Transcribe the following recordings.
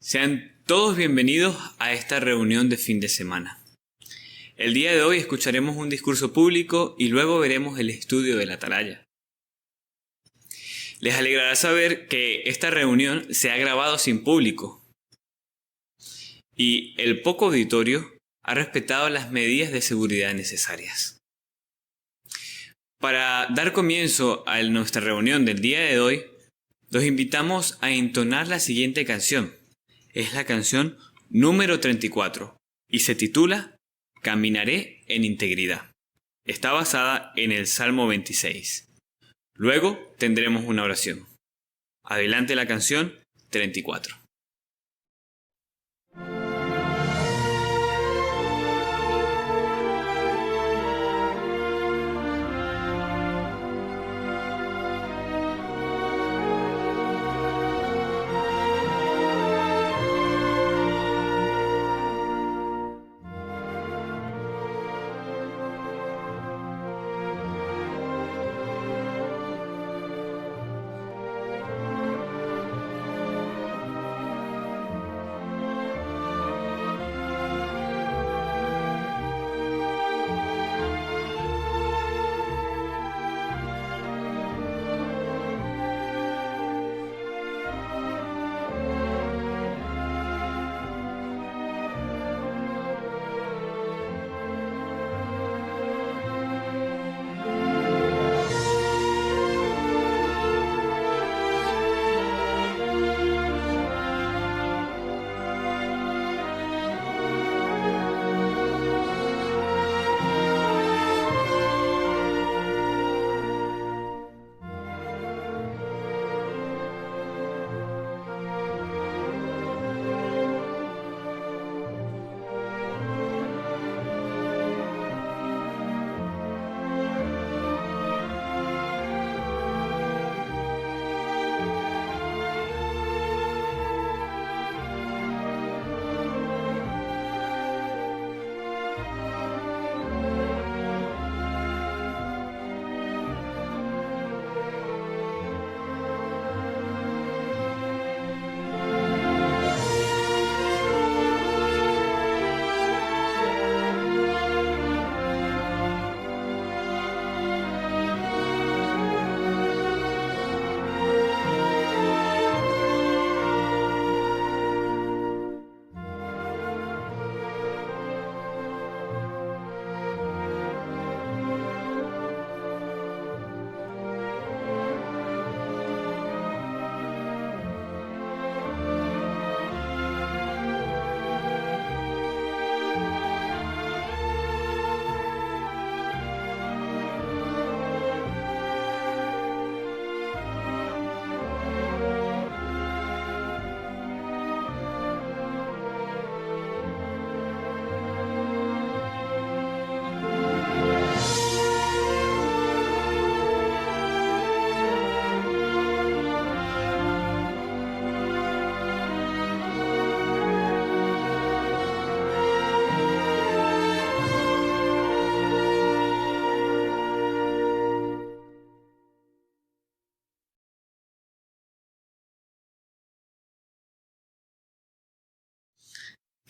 Sean todos bienvenidos a esta reunión de fin de semana. El día de hoy escucharemos un discurso público y luego veremos el estudio de la atalaya. Les alegrará saber que esta reunión se ha grabado sin público y el poco auditorio ha respetado las medidas de seguridad necesarias. Para dar comienzo a nuestra reunión del día de hoy, los invitamos a entonar la siguiente canción. Es la canción número 34 y se titula Caminaré en integridad. Está basada en el Salmo 26. Luego tendremos una oración. Adelante la canción 34.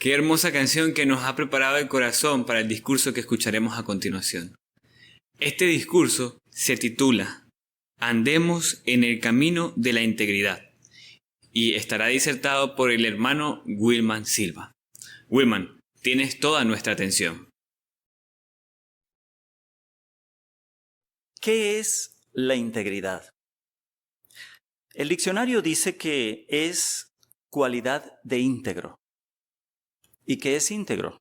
Qué hermosa canción que nos ha preparado el corazón para el discurso que escucharemos a continuación. Este discurso se titula Andemos en el camino de la integridad y estará disertado por el hermano Wilman Silva. Wilman, tienes toda nuestra atención. ¿Qué es la integridad? El diccionario dice que es cualidad de íntegro. ¿Y qué es íntegro?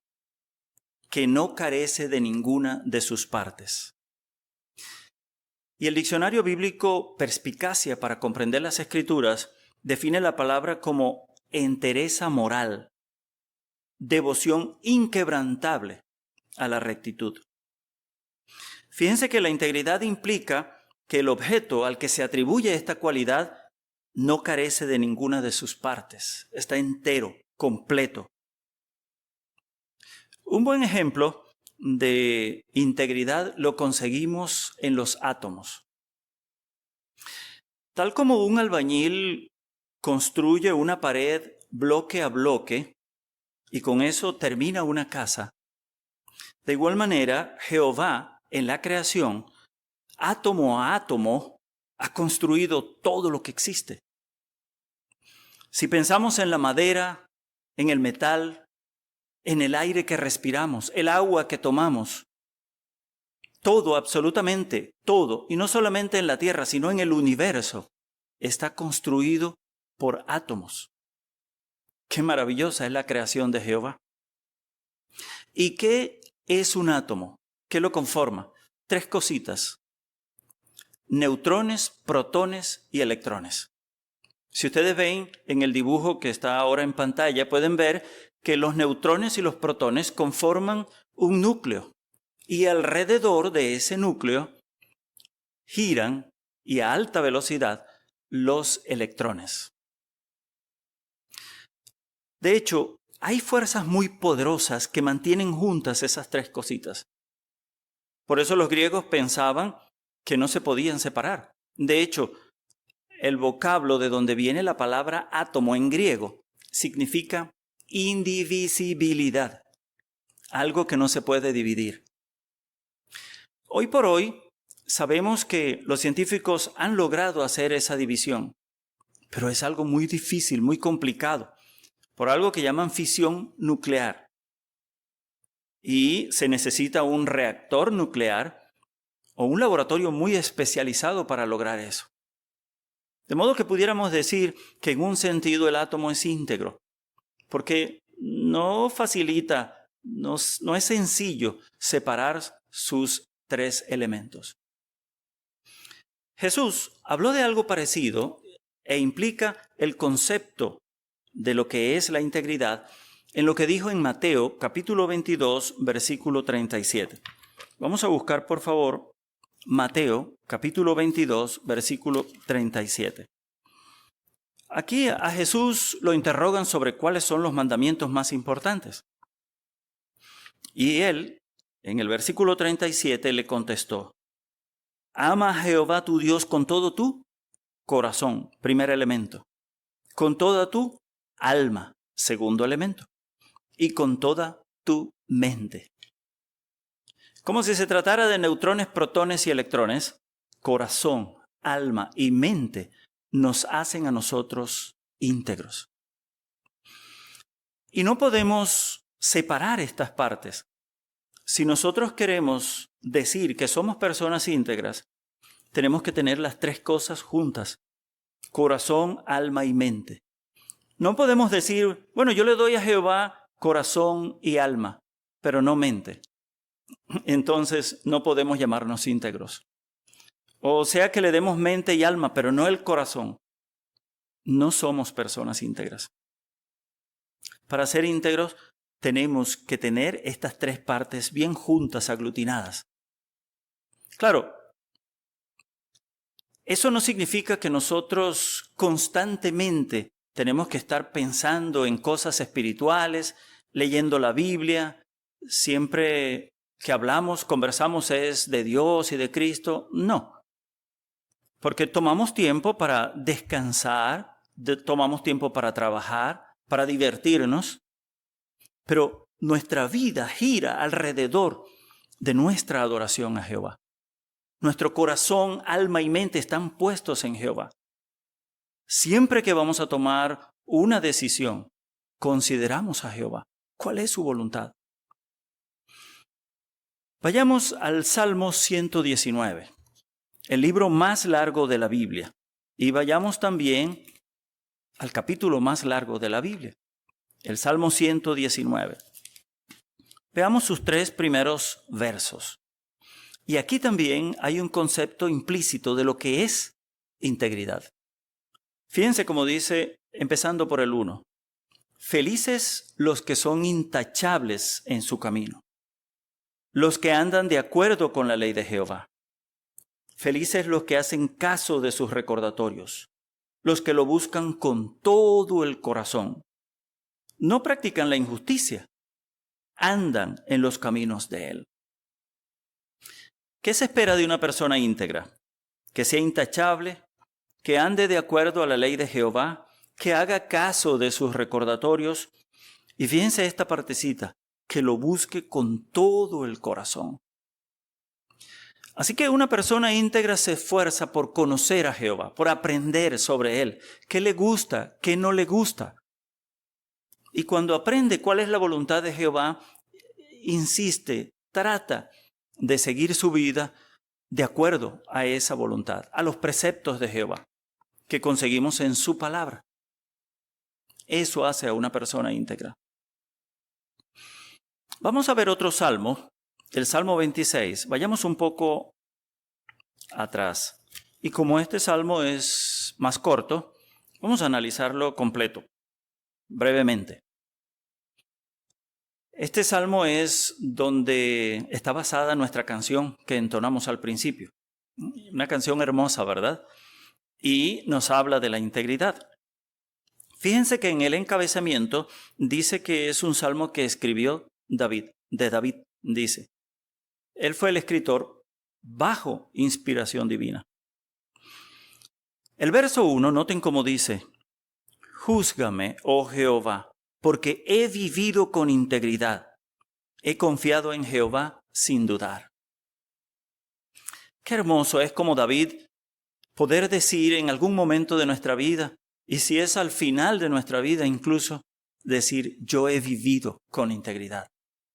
Que no carece de ninguna de sus partes. Y el diccionario bíblico Perspicacia para comprender las Escrituras define la palabra como entereza moral, devoción inquebrantable a la rectitud. Fíjense que la integridad implica que el objeto al que se atribuye esta cualidad no carece de ninguna de sus partes, está entero, completo. Un buen ejemplo de integridad lo conseguimos en los átomos. Tal como un albañil construye una pared bloque a bloque y con eso termina una casa, de igual manera Jehová en la creación, átomo a átomo, ha construido todo lo que existe. Si pensamos en la madera, en el metal, en el aire que respiramos, el agua que tomamos, todo, absolutamente todo, y no solamente en la tierra, sino en el universo, está construido por átomos. Qué maravillosa es la creación de Jehová. ¿Y qué es un átomo? ¿Qué lo conforma? 3 cositas: neutrones, protones y electrones. Si ustedes ven en el dibujo que está ahora en pantalla, pueden ver que los neutrones y los protones conforman un núcleo. Y alrededor de ese núcleo giran, y a alta velocidad, los electrones. De hecho, hay fuerzas muy poderosas que mantienen juntas esas 3 cositas. Por eso los griegos pensaban que no se podían separar. De hecho, el vocablo de donde viene la palabra átomo en griego significa indivisibilidad, algo que no se puede dividir. Hoy por hoy sabemos que los científicos han logrado hacer esa división, pero es algo muy difícil, muy complicado, por algo que llaman fisión nuclear. Y se necesita un reactor nuclear o un laboratorio muy especializado para lograr eso. De modo que pudiéramos decir que en un sentido el átomo es íntegro, porque no facilita, no es sencillo separar sus 3 elementos. Jesús habló de algo parecido e implica el concepto de lo que es la integridad en lo que dijo en Mateo capítulo 22, versículo 37. Vamos a buscar, por favor, Mateo capítulo 22, versículo 37. Aquí a Jesús lo interrogan sobre cuáles son los mandamientos más importantes. Y él, en el versículo 37, le contestó: ama a Jehová tu Dios con todo tu corazón, primer elemento, con toda tu alma, segundo elemento, y con toda tu mente. Como si se tratara de neutrones, protones y electrones, corazón, alma y mente nos hacen a nosotros íntegros. Y no podemos separar estas partes. Si nosotros queremos decir que somos personas íntegras, tenemos que tener las 3 cosas juntas: corazón, alma y mente. No podemos decir, bueno, yo le doy a Jehová corazón y alma, pero no mente. Entonces no podemos llamarnos íntegros. O sea que le demos mente y alma, pero no el corazón. No somos personas íntegras. Para ser íntegros tenemos que tener estas 3 partes bien juntas, aglutinadas. Claro, eso no significa que nosotros constantemente tenemos que estar pensando en cosas espirituales, leyendo la Biblia. Siempre que hablamos, conversamos es de Dios y de Cristo. No, porque tomamos tiempo para descansar, tomamos tiempo para trabajar, para divertirnos, pero nuestra vida gira alrededor de nuestra adoración a Jehová. Nuestro corazón, alma y mente están puestos en Jehová. Siempre que vamos a tomar una decisión, consideramos a Jehová. ¿Cuál es su voluntad? Vayamos al Salmo 119, el libro más largo de la Biblia. Y vayamos también al capítulo más largo de la Biblia, el Salmo 119. Veamos sus 3 primeros versos. Y aquí también hay un concepto implícito de lo que es integridad. Fíjense cómo dice, empezando por el 1. Felices los que son intachables en su camino, los que andan de acuerdo con la ley de Jehová. Felices los que hacen caso de sus recordatorios, los que lo buscan con todo el corazón. No practican la injusticia, andan en los caminos de él. ¿Qué se espera de una persona íntegra? Que sea intachable, que ande de acuerdo a la ley de Jehová, que haga caso de sus recordatorios y fíjense esta partecita, que lo busque con todo el corazón. Así que una persona íntegra se esfuerza por conocer a Jehová, por aprender sobre Él, qué le gusta, qué no le gusta. Y cuando aprende cuál es la voluntad de Jehová, insiste, trata de seguir su vida de acuerdo a esa voluntad, a los preceptos de Jehová que conseguimos en su palabra. Eso hace a una persona íntegra. Vamos a ver otro salmo, el Salmo 26. Vayamos un poco atrás. Y como este salmo es más corto, vamos a analizarlo completo, brevemente. Este salmo es donde está basada nuestra canción que entonamos al principio. Una canción hermosa, ¿verdad? Y nos habla de la integridad. Fíjense que en el encabezamiento dice que es un salmo que escribió David, de David, dice. Él fue el escritor bajo inspiración divina. El verso 1, noten cómo dice, júzgame, oh Jehová, porque he vivido con integridad. He confiado en Jehová sin dudar. Qué hermoso es como David poder decir en algún momento de nuestra vida, y si es al final de nuestra vida incluso, decir, yo he vivido con integridad.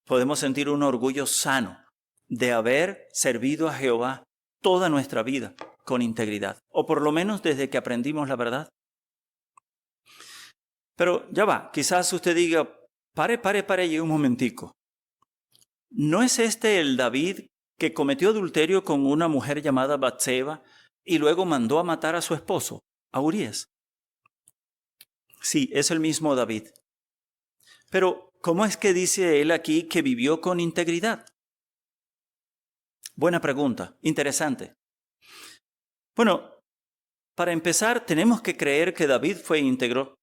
Podemos sentir un orgullo sano de haber servido a Jehová toda nuestra vida con integridad, o por lo menos desde que aprendimos la verdad. Pero ya va, quizás usted diga, pare y un momentico. ¿No es este el David que cometió adulterio con una mujer llamada Batseba y luego mandó a matar a su esposo, a Urías? Sí, es el mismo David. Pero, ¿cómo es que dice él aquí que vivió con integridad? Buena pregunta, interesante. Bueno, para empezar, tenemos que creer que David fue íntegro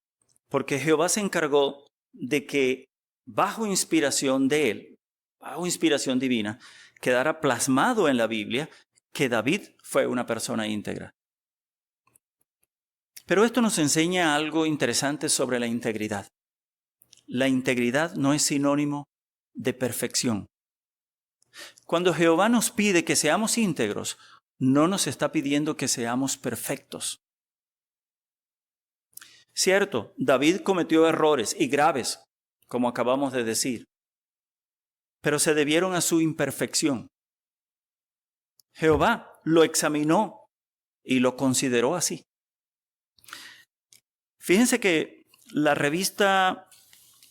porque Jehová se encargó de que bajo inspiración de él, bajo inspiración divina, quedara plasmado en la Biblia que David fue una persona íntegra. Pero esto nos enseña algo interesante sobre la integridad. La integridad no es sinónimo de perfección. Cuando Jehová nos pide que seamos íntegros, no nos está pidiendo que seamos perfectos. Cierto, David cometió errores y graves, como acabamos de decir, pero se debieron a su imperfección. Jehová lo examinó y lo consideró así. Fíjense que la revista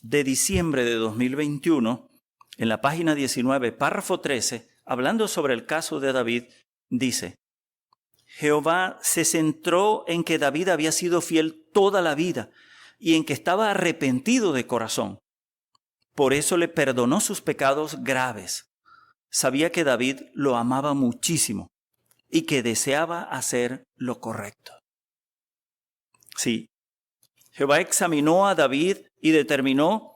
de diciembre de 2021, en la página 19, párrafo 13, hablando sobre el caso de David, dice, Jehová se centró en que David había sido fiel toda la vida y en que estaba arrepentido de corazón. Por eso le perdonó sus pecados graves. Sabía que David lo amaba muchísimo y que deseaba hacer lo correcto. Sí, Jehová examinó a David y determinó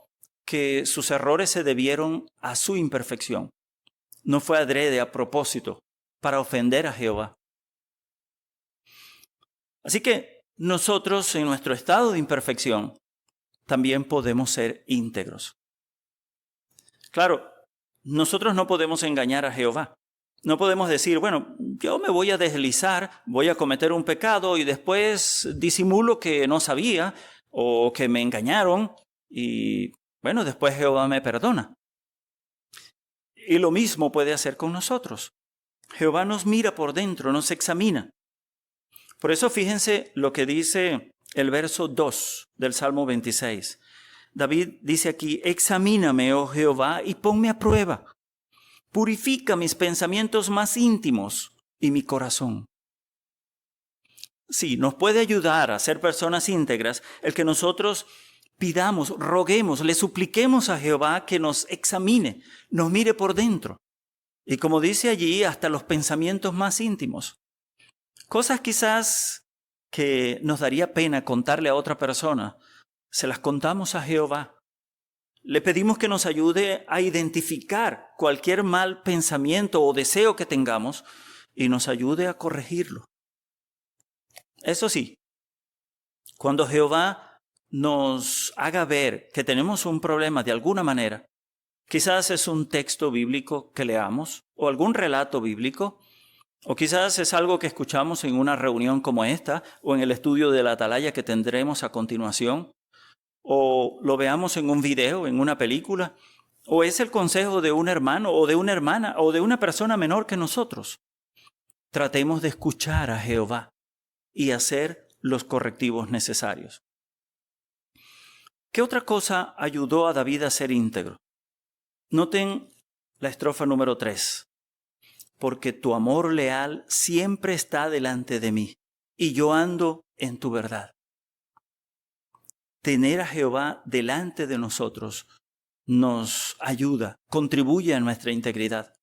que sus errores se debieron a su imperfección. No fue adrede, a propósito, para ofender a Jehová. Así que nosotros, en nuestro estado de imperfección, también podemos ser íntegros. Claro, nosotros no podemos engañar a Jehová. No podemos decir, bueno, yo me voy a deslizar, voy a cometer un pecado y después disimulo que no sabía o que me engañaron y, bueno, después Jehová me perdona. Y lo mismo puede hacer con nosotros. Jehová nos mira por dentro, nos examina. Por eso fíjense lo que dice el verso 2 del Salmo 26. David dice aquí, examíname, oh Jehová, y ponme a prueba. Purifica mis pensamientos más íntimos y mi corazón. Sí, nos puede ayudar a ser personas íntegras el que nosotros pidamos, roguemos, le supliquemos a Jehová que nos examine, nos mire por dentro. Y como dice allí, hasta los pensamientos más íntimos. Cosas quizás que nos daría pena contarle a otra persona, se las contamos a Jehová. Le pedimos que nos ayude a identificar cualquier mal pensamiento o deseo que tengamos y nos ayude a corregirlo. Eso sí, Cuando Jehová nos haga ver que tenemos un problema de alguna manera, quizás es un texto bíblico que leamos o algún relato bíblico, o quizás es algo que escuchamos en una reunión como esta o en el estudio de la atalaya que tendremos a continuación, o lo veamos en un video, en una película, o es el consejo de un hermano o de una hermana o de una persona menor que nosotros. Tratemos de escuchar a Jehová y hacer los correctivos necesarios. ¿Qué otra cosa ayudó a David a ser íntegro? Noten la estrofa número 3. Porque tu amor leal siempre está delante de mí, y yo ando en tu verdad. Tener a Jehová delante de nosotros nos ayuda, contribuye a nuestra integridad.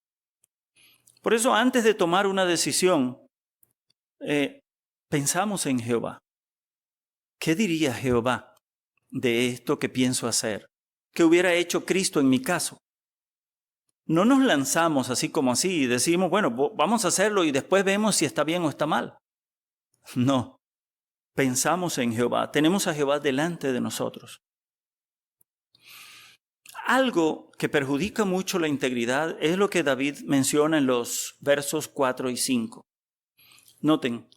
Por eso, antes de tomar una decisión, pensamos en Jehová. ¿Qué diría Jehová de esto que pienso hacer? ¿Qué hubiera hecho Cristo en mi caso? No nos lanzamos así como así y decimos, bueno, vamos a hacerlo y después vemos si está bien o está mal. No, pensamos en Jehová, tenemos a Jehová delante de nosotros. Algo que perjudica mucho la integridad es lo que David menciona en los versos 4 y 5. Noten,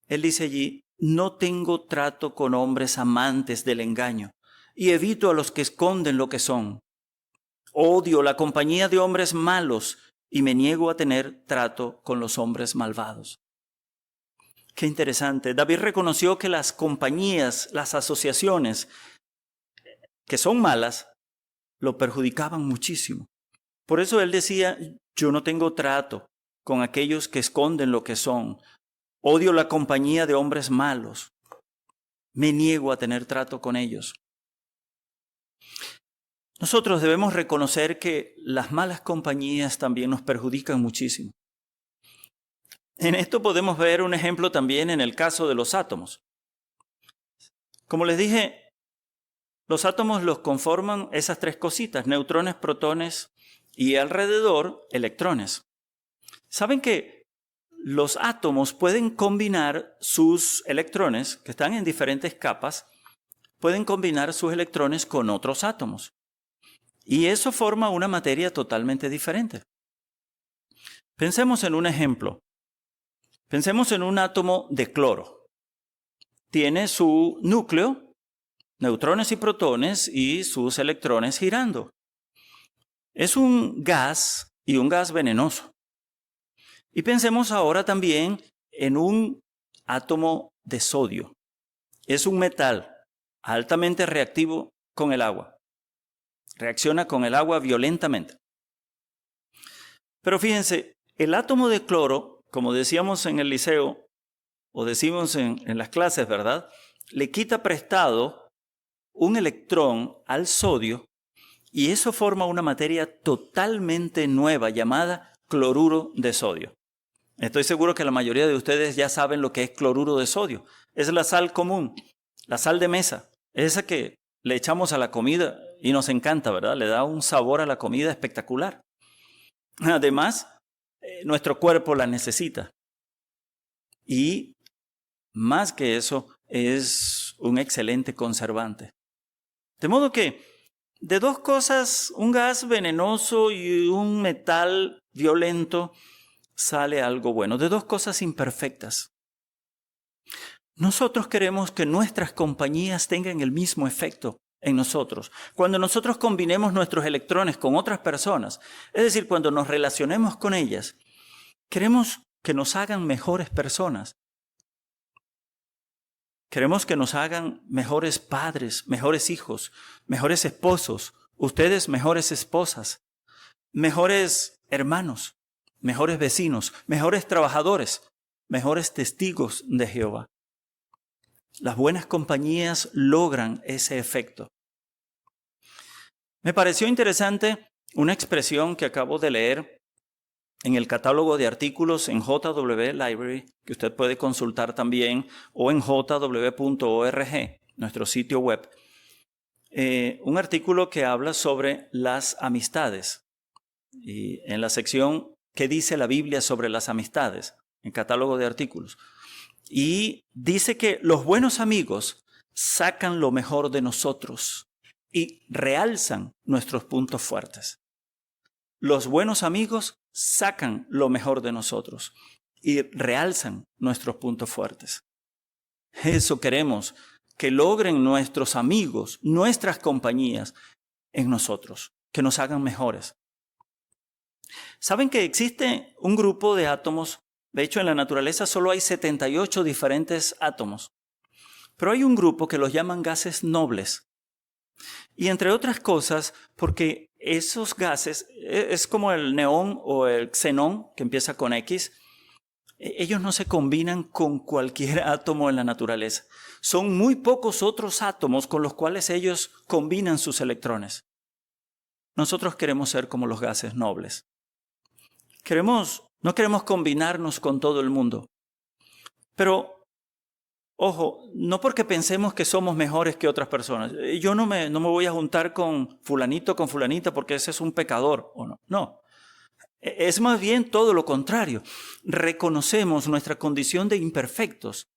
él dice allí, no tengo trato con hombres amantes del engaño y evito a los que esconden lo que son. Odio la compañía de hombres malos y me niego a tener trato con los hombres malvados. Qué interesante. David reconoció que las compañías, las asociaciones que son malas, lo perjudicaban muchísimo. Por eso él decía, yo no tengo trato con aquellos que esconden lo que son. Odio la compañía de hombres malos. Me niego a tener trato con ellos. Nosotros debemos reconocer que las malas compañías también nos perjudican muchísimo. En esto podemos ver un ejemplo también en el caso de los átomos. Como les dije, los átomos los conforman esas tres cositas, neutrones, protones y alrededor electrones. ¿Saben que los átomos pueden combinar sus electrones, que están en diferentes capas, pueden combinar sus electrones con otros átomos? Y eso forma una materia totalmente diferente. Pensemos en un ejemplo. Pensemos en un átomo de cloro. Tiene su núcleo, neutrones y protones y sus electrones girando. Es un gas y un gas venenoso. Y pensemos ahora también en un átomo de sodio. Es un metal altamente reactivo con el agua. Reacciona con el agua violentamente. Pero fíjense, el átomo de cloro, como decíamos en el liceo, o decimos en las clases, ¿verdad? Le quita prestado un electrón al sodio y eso forma una materia totalmente nueva llamada cloruro de sodio. Estoy seguro que la mayoría de ustedes ya saben lo que es cloruro de sodio. Es la sal común, la sal de mesa, esa que le echamos a la comida y nos encanta, ¿verdad? Le da un sabor a la comida espectacular. Además, nuestro cuerpo la necesita. Y más que eso, es un excelente conservante. De modo que, de dos cosas, un gas venenoso y un metal violento, sale algo bueno. De dos cosas imperfectas. Nosotros queremos que nuestras compañías tengan el mismo efecto en nosotros. Cuando nosotros combinemos nuestros electrones con otras personas, es decir, cuando nos relacionemos con ellas, queremos que nos hagan mejores personas. Queremos que nos hagan mejores padres, mejores hijos, mejores esposos, ustedes mejores esposas, mejores hermanos, mejores vecinos, mejores trabajadores, mejores testigos de Jehová. Las buenas compañías logran ese efecto. Me pareció interesante una expresión que acabo de leer en el catálogo de artículos en JW Library, que usted puede consultar también, o en jw.org, nuestro sitio web. Un artículo que habla sobre las amistades. Y en la sección ¿qué dice la Biblia sobre las amistades? En catálogo de artículos. Y dice que los buenos amigos sacan lo mejor de nosotros y realzan nuestros puntos fuertes. Los buenos amigos sacan lo mejor de nosotros y realzan nuestros puntos fuertes. Eso queremos que logren nuestros amigos, nuestras compañías en nosotros, que nos hagan mejores. ¿Saben que existe un grupo de átomos? De hecho, en la naturaleza solo hay 78 diferentes átomos. Pero hay un grupo que los llaman gases nobles. Y entre otras cosas, porque esos gases, es como el neón o el xenón, que empieza con X, ellos no se combinan con cualquier átomo en la naturaleza. Son muy pocos otros átomos con los cuales ellos combinan sus electrones. Nosotros queremos ser como los gases nobles. No queremos combinarnos con todo el mundo. Pero, ojo, no porque pensemos que somos mejores que otras personas. Yo no me voy a juntar con fulanito, con fulanita, porque ese es un pecador, ¿o no? No. Es más bien todo lo contrario. Reconocemos nuestra condición de imperfectos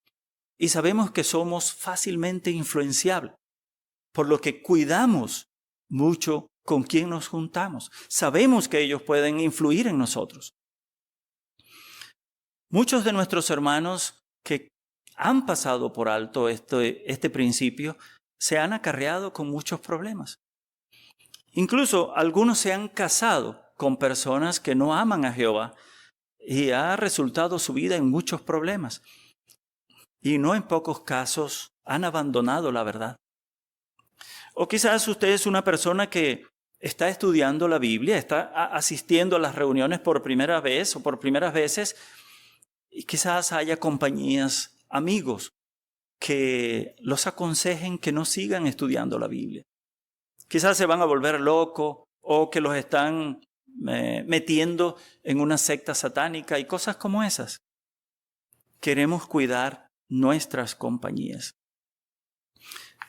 y sabemos que somos fácilmente influenciables, por lo que cuidamos mucho con quién nos juntamos. Sabemos que ellos pueden influir en nosotros. Muchos de nuestros hermanos que han pasado por alto este principio se han acarreado con muchos problemas. Incluso algunos se han casado con personas que no aman a Jehová y ha resultado su vida en muchos problemas. Y no en pocos casos han abandonado la verdad. O quizás usted es una persona que está estudiando la Biblia, está asistiendo a las reuniones por primera vez o por primeras veces, y quizás haya compañías, amigos, que los aconsejen que no sigan estudiando la Biblia. Quizás se van a volver locos o que los están metiendo en una secta satánica y cosas como esas. Queremos cuidar nuestras compañías.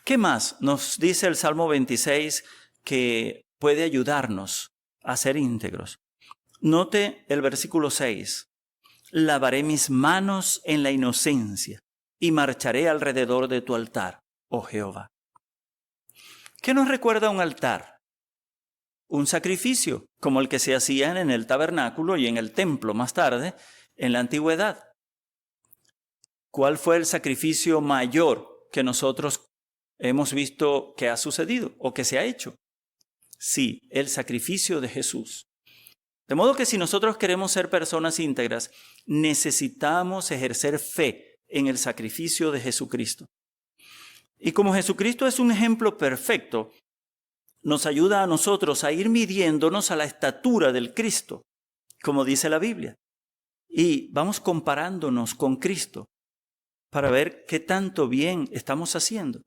¿Qué más nos dice el Salmo 26 que puede ayudarnos a ser íntegros? Note el versículo 6. Lavaré mis manos en la inocencia y marcharé alrededor de tu altar, oh Jehová. ¿Qué nos recuerda un altar? Un sacrificio, como el que se hacían en el tabernáculo y en el templo más tarde, en la antigüedad. ¿Cuál fue el sacrificio mayor que nosotros hemos visto que ha sucedido o que se ha hecho? Sí, el sacrificio de Jesús. De modo que si nosotros queremos ser personas íntegras, necesitamos ejercer fe en el sacrificio de Jesucristo. Y como Jesucristo es un ejemplo perfecto, nos ayuda a nosotros a ir midiéndonos a la estatura del Cristo, como dice la Biblia. Y vamos comparándonos con Cristo para ver qué tanto bien estamos haciendo.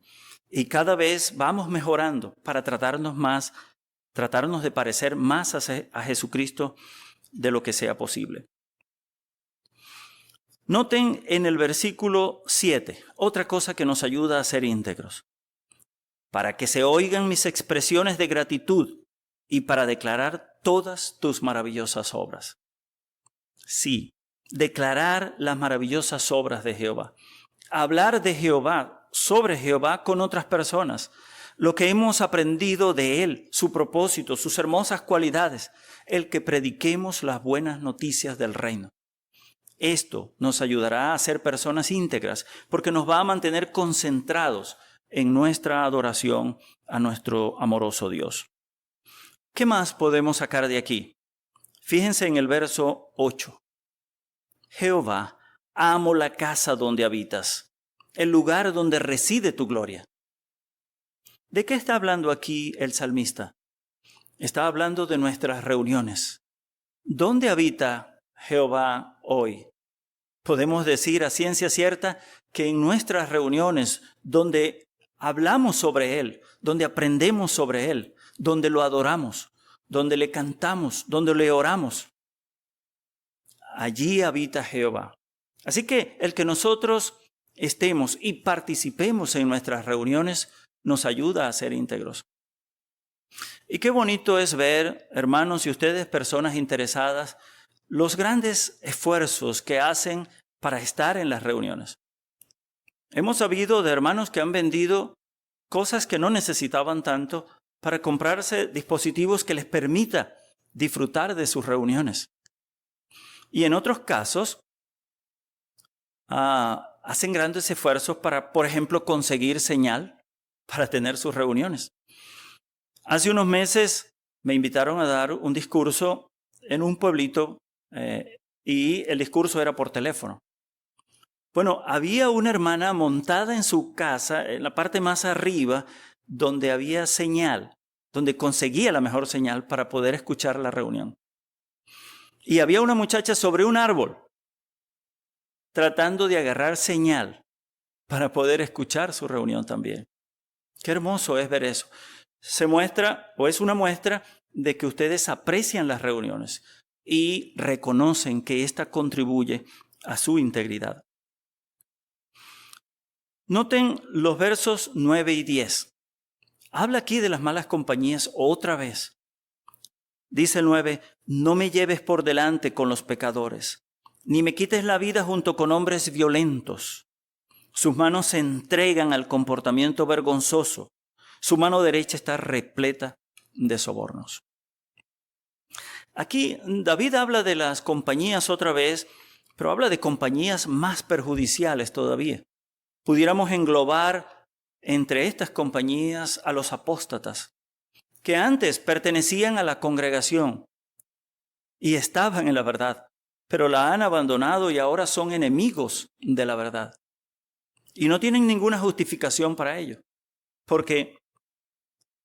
Y cada vez vamos mejorando para tratarnos de parecer más a Jesucristo de lo que sea posible. Noten en el versículo 7, otra cosa que nos ayuda a ser íntegros. Para que se oigan mis expresiones de gratitud y para declarar todas tus maravillosas obras. Sí, declarar las maravillosas obras de Jehová. Hablar de Jehová, sobre Jehová con otras personas. Lo que hemos aprendido de Él, su propósito, sus hermosas cualidades. El que prediquemos las buenas noticias del reino. Esto nos ayudará a ser personas íntegras porque nos va a mantener concentrados en nuestra adoración a nuestro amoroso Dios. ¿Qué más podemos sacar de aquí? Fíjense en el verso 8. Jehová, amo la casa donde habitas, el lugar donde reside tu gloria. ¿De qué está hablando aquí el salmista? Está hablando de nuestras reuniones. ¿Dónde habita Jehová hoy? Podemos decir a ciencia cierta que en nuestras reuniones, donde hablamos sobre Él, donde aprendemos sobre Él, donde lo adoramos, donde le cantamos, donde le oramos, allí habita Jehová. Así que el que nosotros estemos y participemos en nuestras reuniones nos ayuda a ser íntegros. Y qué bonito es ver, hermanos y ustedes, personas interesadas, los grandes esfuerzos que hacen para estar en las reuniones. Hemos sabido de hermanos que han vendido cosas que no necesitaban tanto para comprarse dispositivos que les permita disfrutar de sus reuniones. Y en otros casos, hacen grandes esfuerzos para, por ejemplo, conseguir señal para tener sus reuniones. Hace unos meses me invitaron a dar un discurso en un pueblito y el discurso era por teléfono. Bueno, había una hermana montada en su casa, en la parte más arriba, donde había señal, donde conseguía la mejor señal para poder escuchar la reunión. Y había una muchacha sobre un árbol, tratando de agarrar señal para poder escuchar su reunión también. Qué hermoso es ver eso. Se muestra, o es una muestra, de que ustedes aprecian las reuniones y reconocen que ésta contribuye a su integridad. Noten los versos 9 y 10. Habla aquí de las malas compañías otra vez. Dice el 9, no me lleves por delante con los pecadores, ni me quites la vida junto con hombres violentos. Sus manos se entregan al comportamiento vergonzoso. Su mano derecha está repleta de sobornos. Aquí David habla de las compañías otra vez, pero habla de compañías más perjudiciales todavía. Pudiéramos englobar entre estas compañías a los apóstatas, que antes pertenecían a la congregación y estaban en la verdad, pero la han abandonado y ahora son enemigos de la verdad. Y no tienen ninguna justificación para ello, porque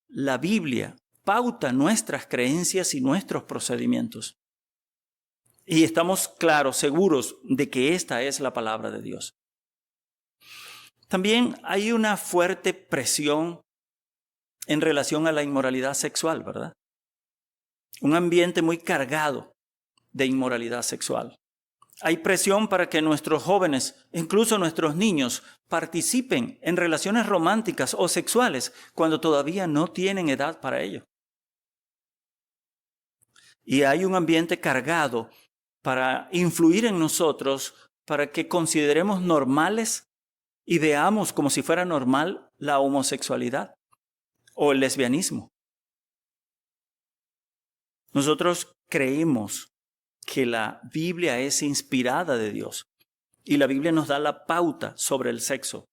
la Biblia pauta nuestras creencias y nuestros procedimientos. Y estamos claros, seguros de que esta es la palabra de Dios. También hay una fuerte presión en relación a la inmoralidad sexual, ¿verdad? Un ambiente muy cargado de inmoralidad sexual. Hay presión para que nuestros jóvenes, incluso nuestros niños, participen en relaciones románticas o sexuales cuando todavía no tienen edad para ello. Y hay un ambiente cargado para influir en nosotros, para que consideremos normales y veamos como si fuera normal la homosexualidad o el lesbianismo. Nosotros creemos que la Biblia es inspirada de Dios y la Biblia nos da la pauta sobre el sexo.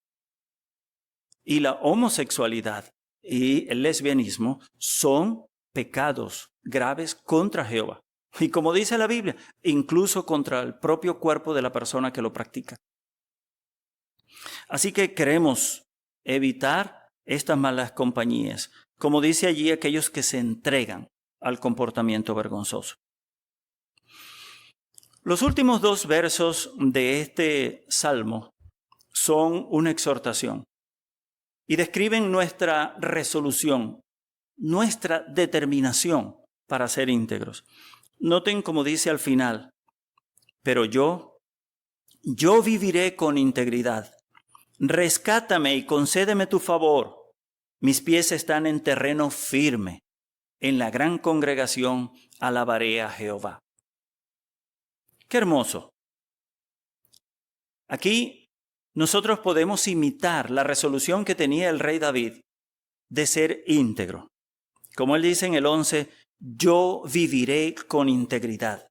Y la homosexualidad y el lesbianismo son pecados graves contra Jehová. Y como dice la Biblia, incluso contra el propio cuerpo de la persona que lo practica. Así que queremos evitar estas malas compañías, como dice allí, aquellos que se entregan al comportamiento vergonzoso. Los últimos 2 versos de este salmo son una exhortación y describen nuestra resolución, nuestra determinación para ser íntegros. Noten como dice al final, pero yo viviré con integridad. Rescátame y concédeme tu favor. Mis pies están en terreno firme. En la gran congregación alabaré a Jehová. ¡Qué hermoso! Aquí nosotros podemos imitar la resolución que tenía el rey David de ser íntegro. Como él dice en el 11, yo viviré con integridad.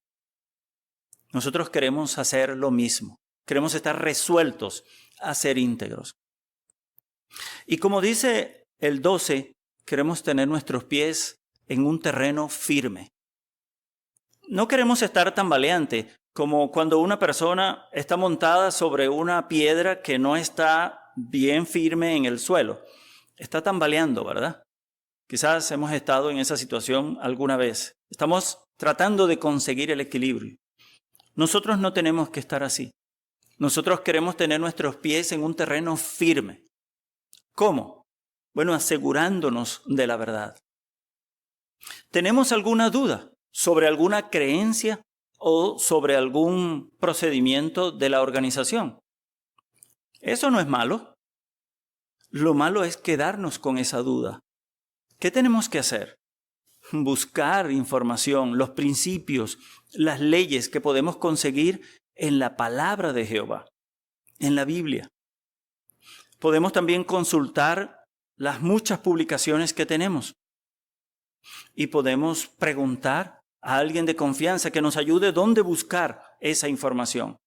Nosotros queremos hacer lo mismo. Queremos estar resueltos a ser íntegros. Y como dice el 12, queremos tener nuestros pies en un terreno firme. No queremos estar tambaleante, como cuando una persona está montada sobre una piedra que no está bien firme en el suelo. Está tambaleando, ¿verdad? Quizás hemos estado en esa situación alguna vez. Estamos tratando de conseguir el equilibrio. Nosotros no tenemos que estar así. Nosotros queremos tener nuestros pies en un terreno firme. ¿Cómo? Bueno, asegurándonos de la verdad. ¿Tenemos alguna duda sobre alguna creencia o sobre algún procedimiento de la organización? Eso no es malo. Lo malo es quedarnos con esa duda. ¿Qué tenemos que hacer? Buscar información, los principios, las leyes que podemos conseguir en la palabra de Jehová, en la Biblia. Podemos también consultar las muchas publicaciones que tenemos y podemos preguntar a alguien de confianza que nos ayude dónde buscar esa información.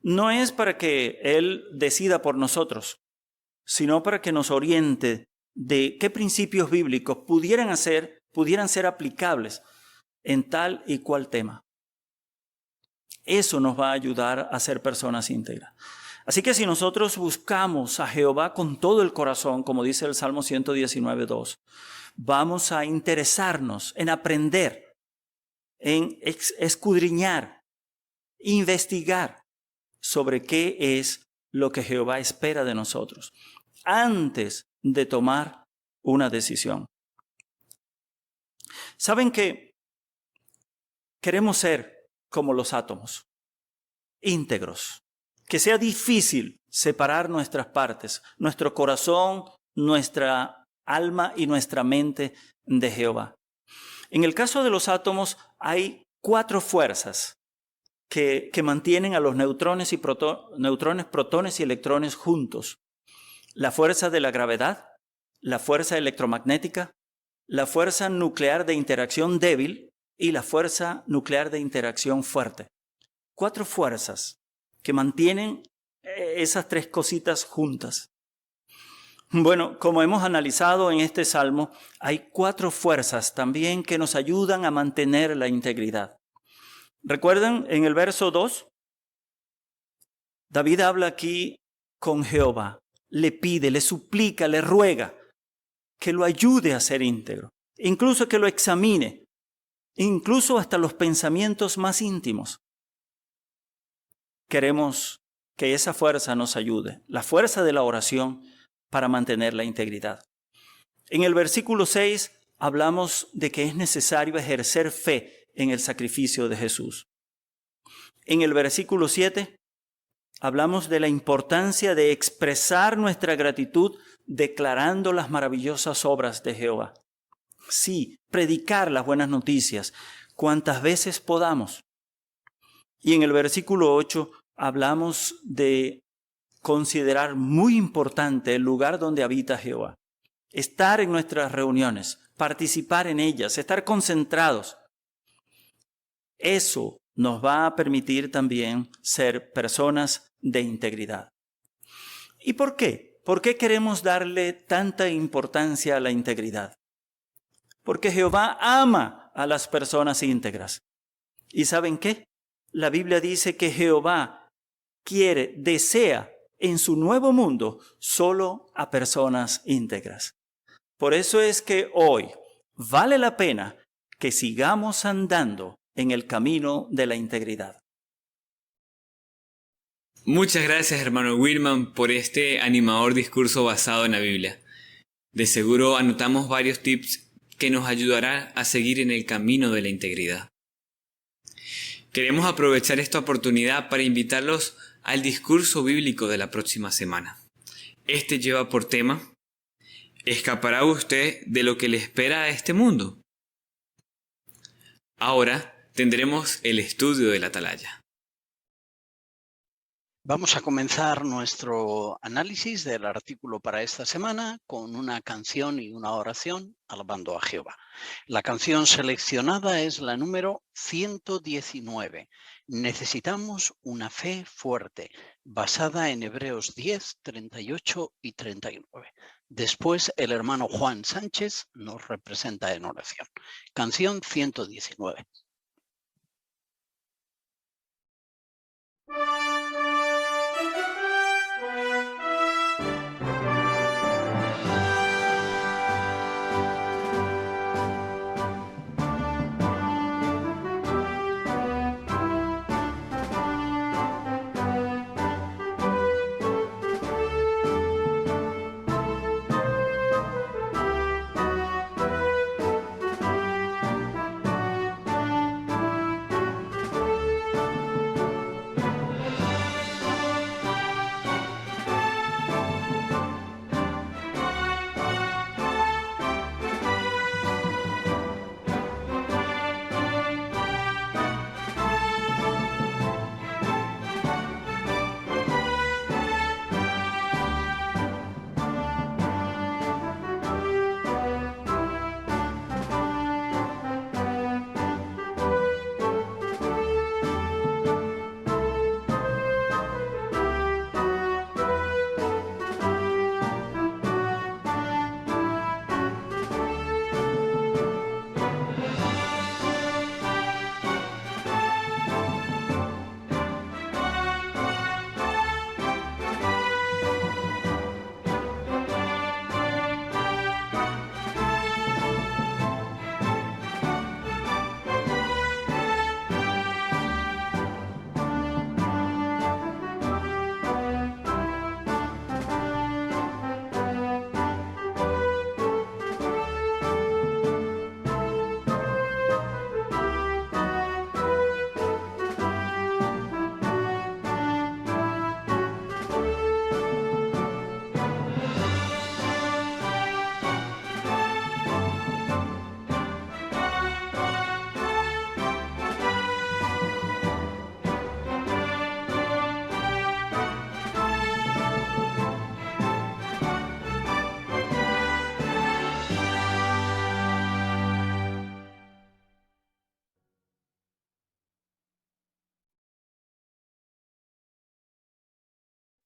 No es para que él decida por nosotros, sino para que nos oriente de qué principios bíblicos pudieran ser aplicables en tal y cual tema. Eso nos va a ayudar a ser personas íntegras. Así que si nosotros buscamos a Jehová con todo el corazón, como dice el Salmo 119:2, vamos a interesarnos en aprender, en escudriñar, investigar sobre qué es lo que Jehová espera de nosotros antes de tomar una decisión. ¿Saben que queremos ser como los átomos, íntegros? Que sea difícil separar nuestras partes, nuestro corazón, nuestra alma y nuestra mente de Jehová. En el caso de los átomos hay 4 fuerzas que mantienen a los neutrones, protones y electrones juntos. La fuerza de la gravedad, la fuerza electromagnética, la fuerza nuclear de interacción débil y la fuerza nuclear de interacción fuerte. 4 fuerzas que mantienen esas 3 cositas juntas. Bueno, como hemos analizado en este salmo, hay 4 fuerzas también que nos ayudan a mantener la integridad. ¿Recuerdan en el verso 2? David habla aquí con Jehová, le pide, le suplica, le ruega que lo ayude a ser íntegro, incluso que lo examine, incluso hasta los pensamientos más íntimos. Queremos que esa fuerza nos ayude, la fuerza de la oración para mantener la integridad. En el versículo 6 hablamos de que es necesario ejercer fe en el sacrificio de Jesús. En el versículo 7 hablamos de la importancia de expresar nuestra gratitud declarando las maravillosas obras de Jehová. Sí, predicar las buenas noticias cuantas veces podamos. Y en el versículo 8 hablamos de considerar muy importante el lugar donde habita Jehová. Estar en nuestras reuniones, participar en ellas, estar concentrados. Eso nos va a permitir también ser personas de integridad. ¿Y por qué? ¿Por qué queremos darle tanta importancia a la integridad? Porque Jehová ama a las personas íntegras. ¿Y saben qué? La Biblia dice que Jehová desea en su nuevo mundo solo a personas íntegras. Por eso es que hoy vale la pena que sigamos andando en el camino de la integridad. Muchas gracias, hermano Wilman, por este animador discurso basado en la Biblia. De seguro anotamos varios tips que nos ayudarán a seguir en el camino de la integridad. Queremos aprovechar esta oportunidad para invitarlos al discurso bíblico de la próxima semana. Este lleva por tema: ¿escapará usted de lo que le espera a este mundo? Ahora tendremos el estudio de la atalaya. Vamos a comenzar nuestro análisis del artículo para esta semana con una canción y una oración alabando a Jehová. La canción seleccionada es la número 119. Necesitamos una fe fuerte, basada en Hebreos 10, 38 y 39. Después el hermano Juan Sánchez nos representa en oración. Canción 119.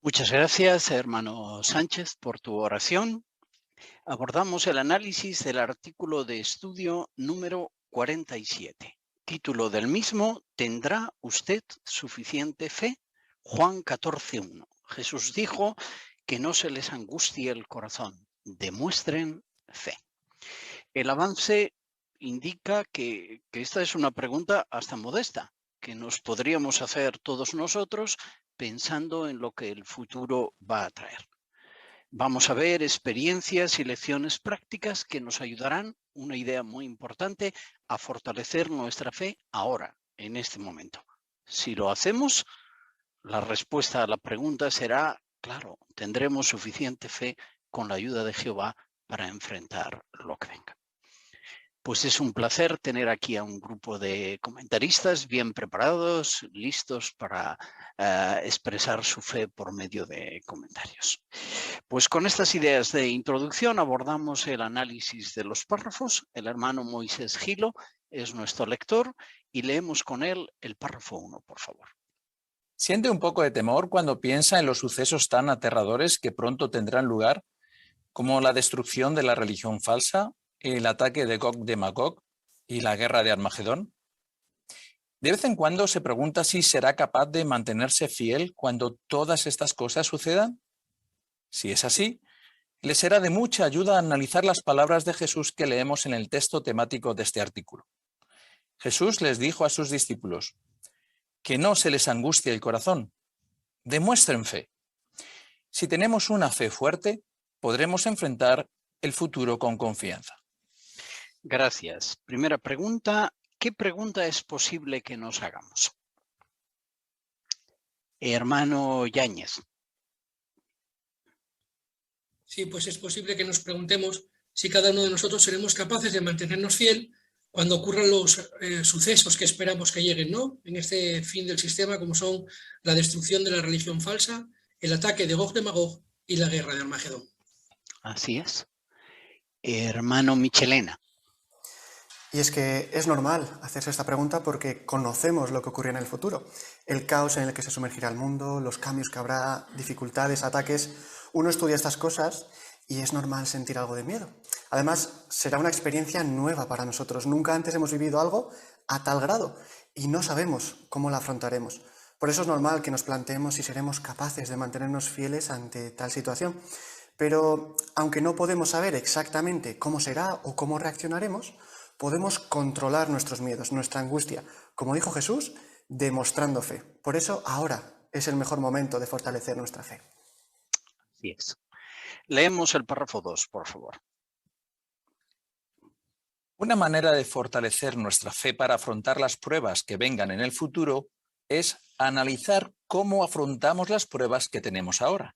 Muchas gracias, hermano Sánchez, por tu oración. Abordamos el análisis del artículo de estudio número 47. Título del mismo: ¿Tendrá usted suficiente fe? Juan 14:1. Jesús dijo que no se les angustie el corazón, demuestren fe. El avance indica que esta es una pregunta hasta modesta, que nos podríamos hacer todos nosotros pensando en lo que el futuro va a traer. Vamos a ver experiencias y lecciones prácticas que nos ayudarán, una idea muy importante, a fortalecer nuestra fe ahora, en este momento. Si lo hacemos, la respuesta a la pregunta será, claro, tendremos suficiente fe con la ayuda de Jehová para enfrentar lo que venga. Pues es un placer tener aquí a un grupo de comentaristas bien preparados, listos para expresar su fe por medio de comentarios. Pues con estas ideas de introducción abordamos el análisis de los párrafos. El hermano Moisés Gilo es nuestro lector y leemos con él el párrafo 1, por favor. Siente un poco de temor cuando piensa en los sucesos tan aterradores que pronto tendrán lugar, como la destrucción de la religión falsa, el ataque de Gog de Magog y la guerra de Armagedón. De vez en cuando se pregunta si será capaz de mantenerse fiel cuando todas estas cosas sucedan. Si es así, le será de mucha ayuda analizar las palabras de Jesús que leemos en el texto temático de este artículo. Jesús les dijo a sus discípulos: que no se les angustie el corazón, demuestren fe. Si tenemos una fe fuerte, podremos enfrentar el futuro con confianza. Gracias. Primera pregunta: ¿qué pregunta es posible que nos hagamos? Hermano Yáñez. Sí, pues es posible que nos preguntemos si cada uno de nosotros seremos capaces de mantenernos fiel cuando ocurran los sucesos que esperamos que lleguen, ¿no? En este fin del sistema, como son la destrucción de la religión falsa, el ataque de Gog de Magog y la guerra de Armagedón. Así es. Hermano Michelena. Y es que es normal hacerse esta pregunta porque conocemos lo que ocurre en el futuro. El caos en el que se sumergirá el mundo, los cambios que habrá, dificultades, ataques. Uno estudia estas cosas y es normal sentir algo de miedo. Además, será una experiencia nueva para nosotros. Nunca antes hemos vivido algo a tal grado y no sabemos cómo la afrontaremos. Por eso es normal que nos planteemos si seremos capaces de mantenernos fieles ante tal situación. Pero aunque no podemos saber exactamente cómo será o cómo reaccionaremos, podemos controlar nuestros miedos, nuestra angustia, como dijo Jesús, demostrando fe. Por eso ahora es el mejor momento de fortalecer nuestra fe. Así es. Leemos el párrafo 2, por favor. Una manera de fortalecer nuestra fe para afrontar las pruebas que vengan en el futuro es analizar cómo afrontamos las pruebas que tenemos ahora.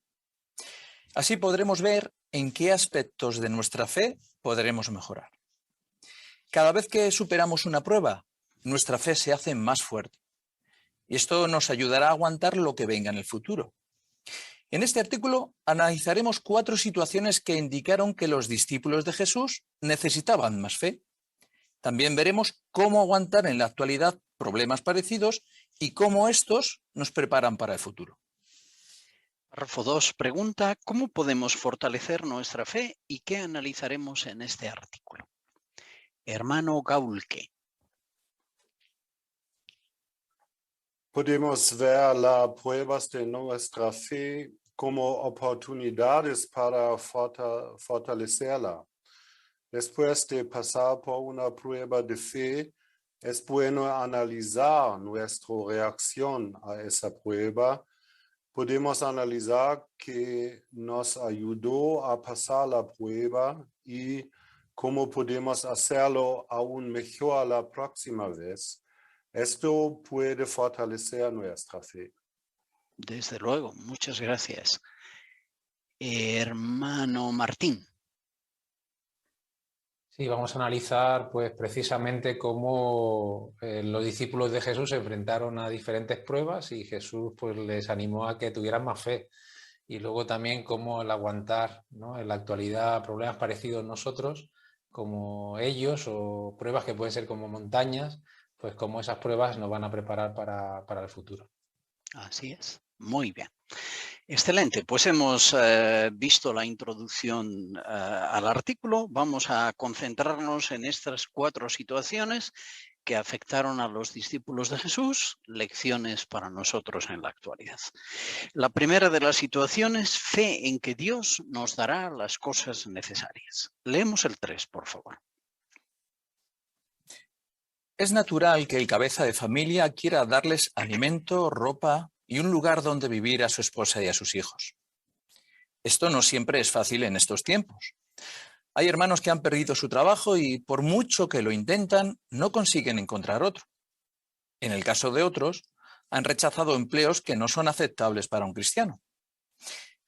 Así podremos ver en qué aspectos de nuestra fe podremos mejorar. Cada vez que superamos una prueba, nuestra fe se hace más fuerte. Y esto nos ayudará a aguantar lo que venga en el futuro. En este artículo analizaremos 4 situaciones que indicaron que los discípulos de Jesús necesitaban más fe. También veremos cómo aguantar en la actualidad problemas parecidos y cómo estos nos preparan para el futuro. Párrafo 2 pregunta: ¿cómo podemos fortalecer nuestra fe y qué analizaremos en este artículo? Hermano Gaulke. Podemos ver las pruebas de nuestra fe como oportunidades para fortalecerla. Después de pasar por una prueba de fe, es bueno analizar nuestra reacción a esa prueba. Podemos analizar qué nos ayudó a pasar la prueba y cómo podemos hacerlo aún mejor la próxima vez. Esto puede fortalecer nuestra fe. Desde luego, muchas gracias. Hermano Martín. Sí, vamos a analizar pues precisamente cómo los discípulos de Jesús se enfrentaron a diferentes pruebas y Jesús pues les animó a que tuvieran más fe. Y luego también cómo el aguantar, ¿no?, en la actualidad problemas parecidos nosotros, como ellos, o pruebas que pueden ser como montañas, pues cómo esas pruebas nos van a preparar para el futuro. Así es. Muy bien. Excelente, pues hemos visto la introducción al artículo. Vamos a concentrarnos en estas 4 situaciones que afectaron a los discípulos de Jesús, lecciones para nosotros en la actualidad. La primera de las situaciones, fe en que Dios nos dará las cosas necesarias. Leemos el 3, por favor. Es natural que el cabeza de familia quiera darles alimento, ropa y un lugar donde vivir a su esposa y a sus hijos. Esto no siempre es fácil en estos tiempos. Hay hermanos que han perdido su trabajo y por mucho que lo intentan, no consiguen encontrar otro. En el caso de otros, han rechazado empleos que no son aceptables para un cristiano.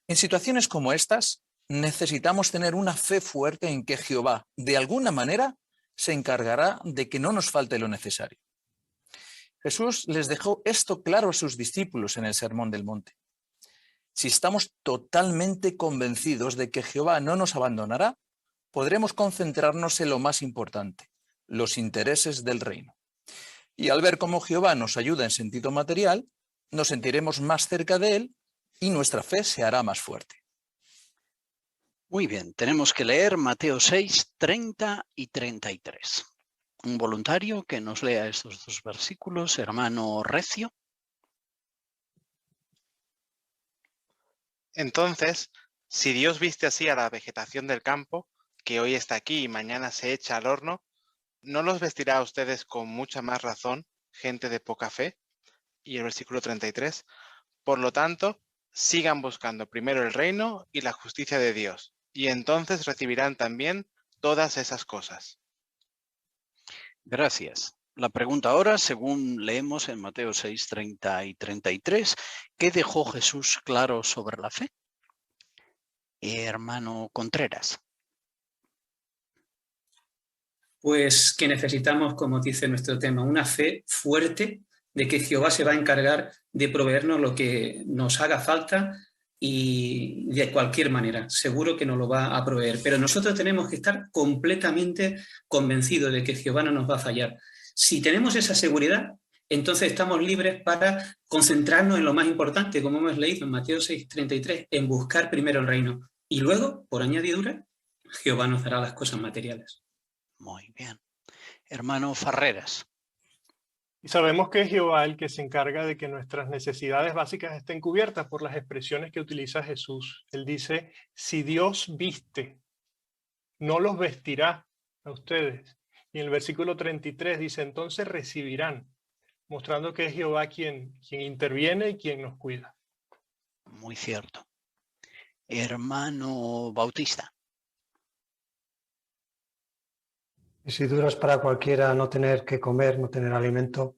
En situaciones como estas, necesitamos tener una fe fuerte en que Jehová, de alguna manera, se encargará de que no nos falte lo necesario. Jesús les dejó esto claro a sus discípulos en el Sermón del Monte. Si estamos totalmente convencidos de que Jehová no nos abandonará, podremos concentrarnos en lo más importante, los intereses del reino. Y al ver cómo Jehová nos ayuda en sentido material, nos sentiremos más cerca de él y nuestra fe se hará más fuerte. Muy bien, tenemos que leer Mateo 6, 30 y 33. Un voluntario que nos lea estos 2 versículos, hermano Recio. Entonces, si Dios viste así a la vegetación del campo, que hoy está aquí y mañana se echa al horno, ¿no los vestirá a ustedes con mucha más razón, gente de poca fe? Y el versículo 33, por lo tanto, sigan buscando primero el reino y la justicia de Dios, y entonces recibirán también todas esas cosas. Gracias. La pregunta ahora, según leemos en Mateo 6, 30 y 33, ¿qué dejó Jesús claro sobre la fe? Hermano Contreras. Pues que necesitamos, como dice nuestro tema, una fe fuerte de que Jehová se va a encargar de proveernos lo que nos haga falta y de cualquier manera. Seguro que nos lo va a proveer. Pero nosotros tenemos que estar completamente convencidos de que Jehová no nos va a fallar. Si tenemos esa seguridad, entonces estamos libres para concentrarnos en lo más importante, como hemos leído en Mateo 6:33, en buscar primero el reino. Y luego, por añadidura, Jehová nos dará las cosas materiales. Muy bien. Hermano Farreras. Y sabemos que es Jehová el que se encarga de que nuestras necesidades básicas estén cubiertas por las expresiones que utiliza Jesús. Él dice, si Dios viste, no los vestirá a ustedes. Y en el versículo 33 dice, entonces recibirán, mostrando que es Jehová quien interviene y quien nos cuida. Muy cierto. Hermano Bautista. Y si duro es para cualquiera no tener que comer, no tener alimento,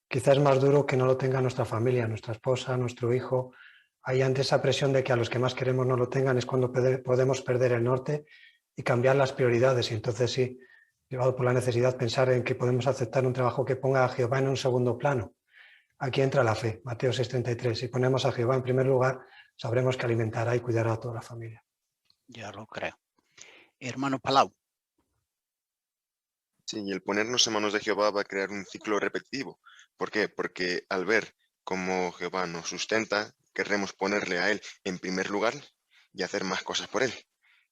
quizás es más duro que no lo tenga nuestra familia, nuestra esposa, nuestro hijo. Hay ante esa presión de que a los que más queremos no lo tengan es cuando podemos perder el norte y cambiar las prioridades. Y entonces sí, llevado por la necesidad, pensar en que podemos aceptar un trabajo que ponga a Jehová en un segundo plano. Aquí entra la fe, Mateo 6:33. Si ponemos a Jehová en primer lugar, sabremos que alimentará y cuidará a toda la familia. Ya lo creo. Hermano Palau. Sí, y el ponernos en manos de Jehová va a crear un ciclo repetitivo. ¿Por qué? Porque al ver cómo Jehová nos sustenta, querremos ponerle a Él en primer lugar y hacer más cosas por Él.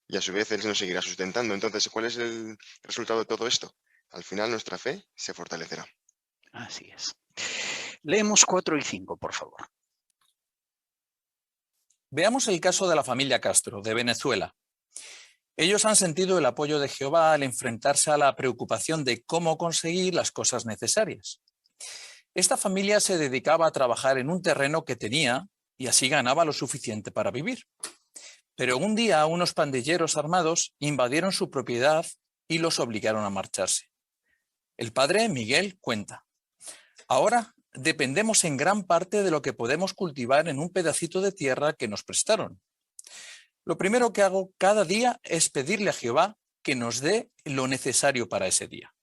Y a su vez Él nos seguirá sustentando. Entonces, ¿cuál es el resultado de todo esto? Al final nuestra fe se fortalecerá. Así es. Leemos 4 y 5, por favor. Veamos el caso de la familia Castro, de Venezuela. Ellos han sentido el apoyo de Jehová al enfrentarse a la preocupación de cómo conseguir las cosas necesarias. Esta familia se dedicaba a trabajar en un terreno que tenía y así ganaba lo suficiente para vivir. Pero un día unos pandilleros armados invadieron su propiedad y los obligaron a marcharse. El padre Miguel cuenta: ahora dependemos en gran parte de lo que podemos cultivar en un pedacito de tierra que nos prestaron. Lo primero que hago cada día es pedirle a Jehová que nos dé lo necesario para ese día.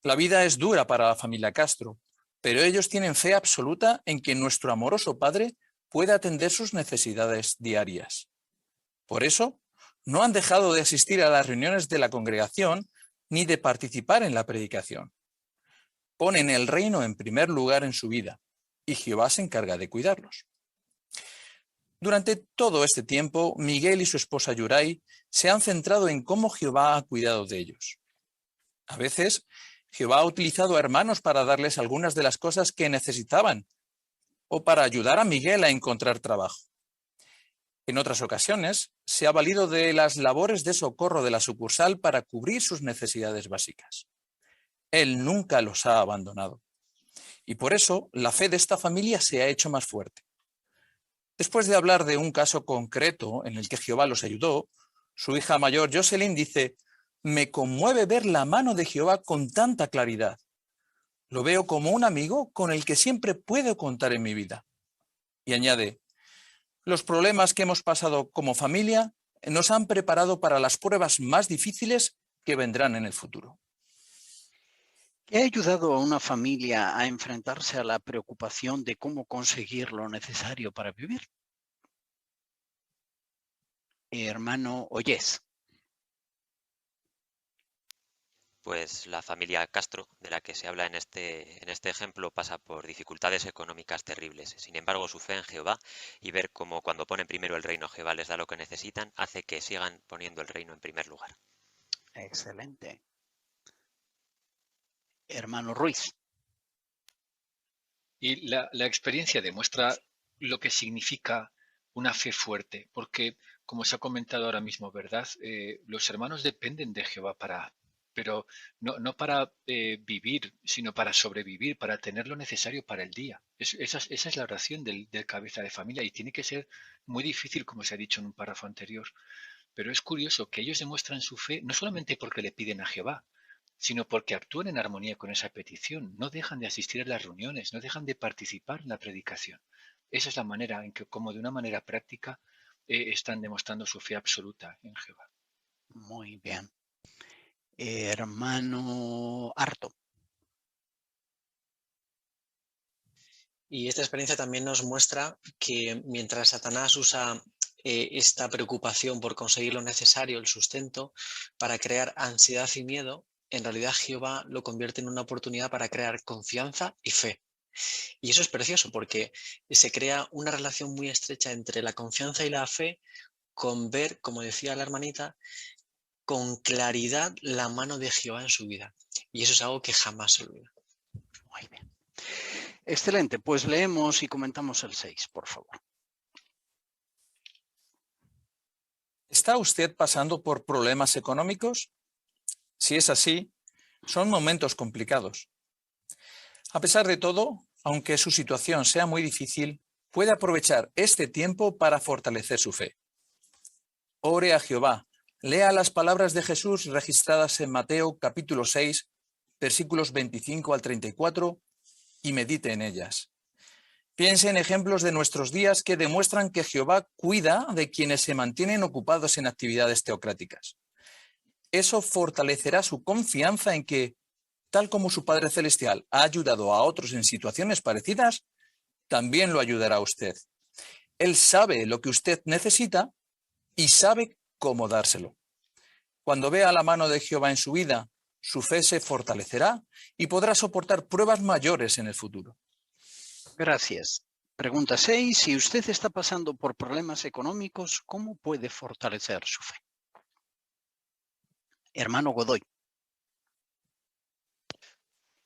La vida es dura para la familia Castro, pero ellos tienen fe absoluta en que nuestro amoroso Padre puede atender sus necesidades diarias. Por eso, no han dejado de asistir a las reuniones de la congregación ni de participar en la predicación. Ponen el reino en primer lugar en su vida y Jehová se encarga de cuidarlos. Durante todo este tiempo, Miguel y su esposa Yuray se han centrado en cómo Jehová ha cuidado de ellos. A veces, Jehová ha utilizado a hermanos para darles algunas de las cosas que necesitaban o para ayudar a Miguel a encontrar trabajo. En otras ocasiones, se ha valido de las labores de socorro de la sucursal para cubrir sus necesidades básicas. Él nunca los ha abandonado. Y por eso, la fe de esta familia se ha hecho más fuerte. Después de hablar de un caso concreto en el que Jehová los ayudó, su hija mayor, Jocelyn, dice: «Me conmueve ver la mano de Jehová con tanta claridad. Lo veo como un amigo con el que siempre puedo contar en mi vida». Y añade: «Los problemas que hemos pasado como familia nos han preparado para las pruebas más difíciles que vendrán en el futuro». ¿Qué ha ayudado a una familia a enfrentarse a la preocupación de cómo conseguir lo necesario para vivir? Hermano Oyes. Pues la familia Castro, de la que se habla en este ejemplo, pasa por dificultades económicas terribles. Sin embargo, su fe en Jehová y ver cómo cuando ponen primero el reino Jehová les da lo que necesitan, hace que sigan poniendo el reino en primer lugar. Excelente. Hermano Ruiz. Y la experiencia demuestra lo que significa una fe fuerte, porque, como se ha comentado ahora mismo, ¿verdad? Los hermanos dependen de Jehová pero no para vivir, sino para sobrevivir, para tener lo necesario para el día. Esa es la oración del cabeza de familia y tiene que ser muy difícil, como se ha dicho en un párrafo anterior. Pero es curioso que ellos demuestran su fe no solamente porque le piden a Jehová, sino porque actúan en armonía con esa petición. No dejan de asistir a las reuniones, no dejan de participar en la predicación. Esa es la manera en que, como de una manera práctica, están demostrando su fe absoluta en Jehová. Muy bien. Hermano Arto. Y esta experiencia también nos muestra que mientras Satanás usa esta preocupación por conseguir lo necesario, el sustento, para crear ansiedad y miedo, en realidad Jehová lo convierte en una oportunidad para crear confianza y fe. Y eso es precioso porque se crea una relación muy estrecha entre la confianza y la fe con ver, como decía la hermanita, con claridad la mano de Jehová en su vida. Y eso es algo que jamás se olvida. Muy bien. Excelente, pues leemos y comentamos el 6, por favor. ¿Está usted pasando por problemas económicos? Si es así, son momentos complicados. A pesar de todo, aunque su situación sea muy difícil, puede aprovechar este tiempo para fortalecer su fe. Ore a Jehová. Lea las palabras de Jesús registradas en Mateo capítulo 6, versículos 25 al 34, y medite en ellas. Piense en ejemplos de nuestros días que demuestran que Jehová cuida de quienes se mantienen ocupados en actividades teocráticas. Eso fortalecerá su confianza en que, tal como su Padre Celestial ha ayudado a otros en situaciones parecidas, también lo ayudará a usted. Él sabe lo que usted necesita y sabe cómo dárselo. Cuando vea la mano de Jehová en su vida, su fe se fortalecerá y podrá soportar pruebas mayores en el futuro. Gracias. Pregunta 6. Si usted está pasando por problemas económicos, ¿cómo puede fortalecer su fe? Hermano Godoy.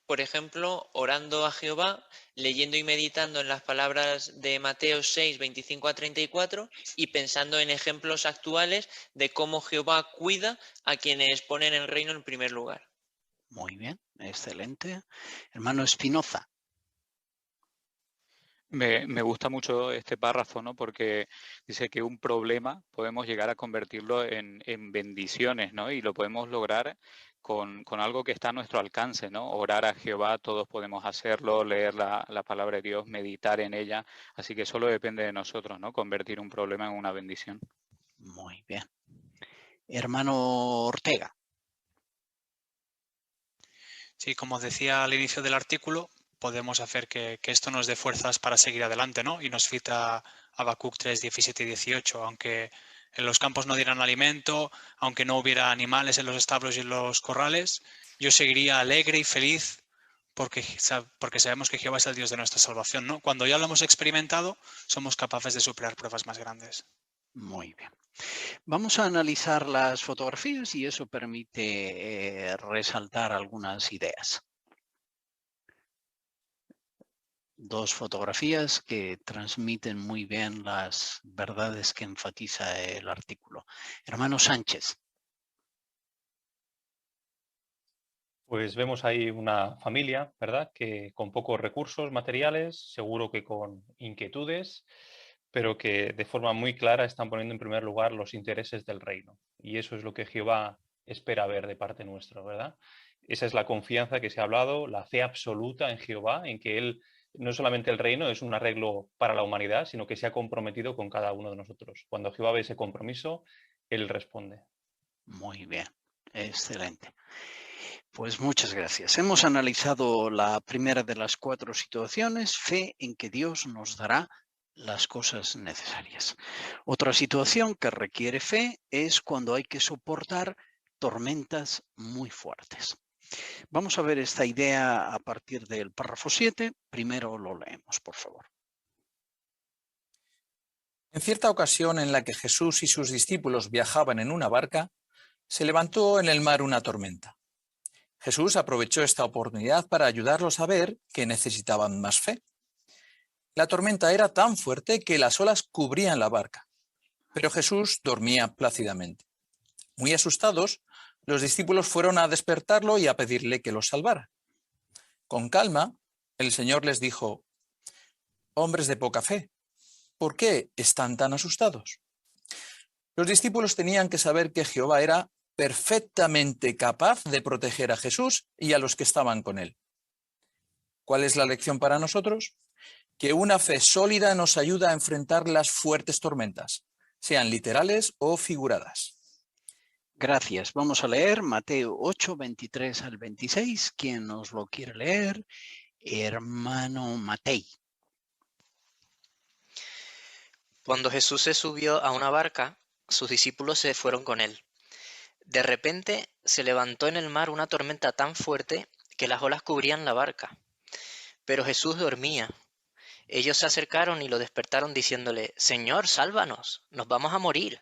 Por ejemplo, orando a Jehová, leyendo y meditando en las palabras de Mateo 6, 25 a 34 y pensando en ejemplos actuales de cómo Jehová cuida a quienes ponen el reino en primer lugar. Muy bien, excelente. Hermano Espinoza. Me gusta mucho este párrafo, ¿no? Porque dice que un problema podemos llegar a convertirlo en bendiciones, ¿no? Y lo podemos lograr con algo que está a nuestro alcance, ¿no? Orar a Jehová, todos podemos hacerlo, leer la palabra de Dios, meditar en ella. Así que solo depende de nosotros, ¿no? Convertir un problema en una bendición. Muy bien. Hermano Ortega. Sí, como decía al inicio del artículo, podemos hacer que esto nos dé fuerzas para seguir adelante, ¿no? Y nos cita Habacuc 3, 17 y 18, aunque en los campos no dieran alimento, aunque no hubiera animales en los establos y en los corrales, yo seguiría alegre y feliz porque sabemos que Jehová es el Dios de nuestra salvación, ¿no? Cuando ya lo hemos experimentado, somos capaces de superar pruebas más grandes. Muy bien. Vamos a analizar las fotografías y eso permite resaltar algunas ideas. Dos fotografías que transmiten muy bien las verdades que enfatiza el artículo. Hermano Sánchez. Pues vemos ahí una familia, ¿verdad? Que con pocos recursos materiales, seguro que con inquietudes, pero que de forma muy clara están poniendo en primer lugar los intereses del reino. Y eso es lo que Jehová espera ver de parte nuestra, ¿verdad? Esa es la confianza que se ha hablado, la fe absoluta en Jehová, en que Él, no solamente el reino es un arreglo para la humanidad, sino que se ha comprometido con cada uno de nosotros. Cuando Jehová ve ese compromiso, Él responde. Muy bien, excelente. Pues muchas gracias. Hemos analizado la primera de las 4 situaciones, fe en que Dios nos dará las cosas necesarias. Otra situación que requiere fe es cuando hay que soportar tormentas muy fuertes. Vamos a ver esta idea a partir del párrafo 7. Primero lo leemos, por favor. En cierta ocasión en la que Jesús y sus discípulos viajaban en una barca, se levantó en el mar una tormenta. Jesús aprovechó esta oportunidad para ayudarlos a ver que necesitaban más fe. La tormenta era tan fuerte que las olas cubrían la barca, pero Jesús dormía plácidamente. Muy asustados, los discípulos fueron a despertarlo y a pedirle que los salvara. Con calma, el Señor les dijo: «Hombres de poca fe, ¿por qué están tan asustados?». Los discípulos tenían que saber que Jehová era perfectamente capaz de proteger a Jesús y a los que estaban con él. ¿Cuál es la lección para nosotros? Que una fe sólida nos ayuda a enfrentar las fuertes tormentas, sean literales o figuradas. Gracias. Vamos a leer Mateo 8, 23 al 26. ¿Quién nos lo quiere leer? Hermano Matei. Cuando Jesús se subió a una barca, sus discípulos se fueron con él. De repente se levantó en el mar una tormenta tan fuerte que las olas cubrían la barca. Pero Jesús dormía. Ellos se acercaron y lo despertaron diciéndole: «Señor, sálvanos, nos vamos a morir».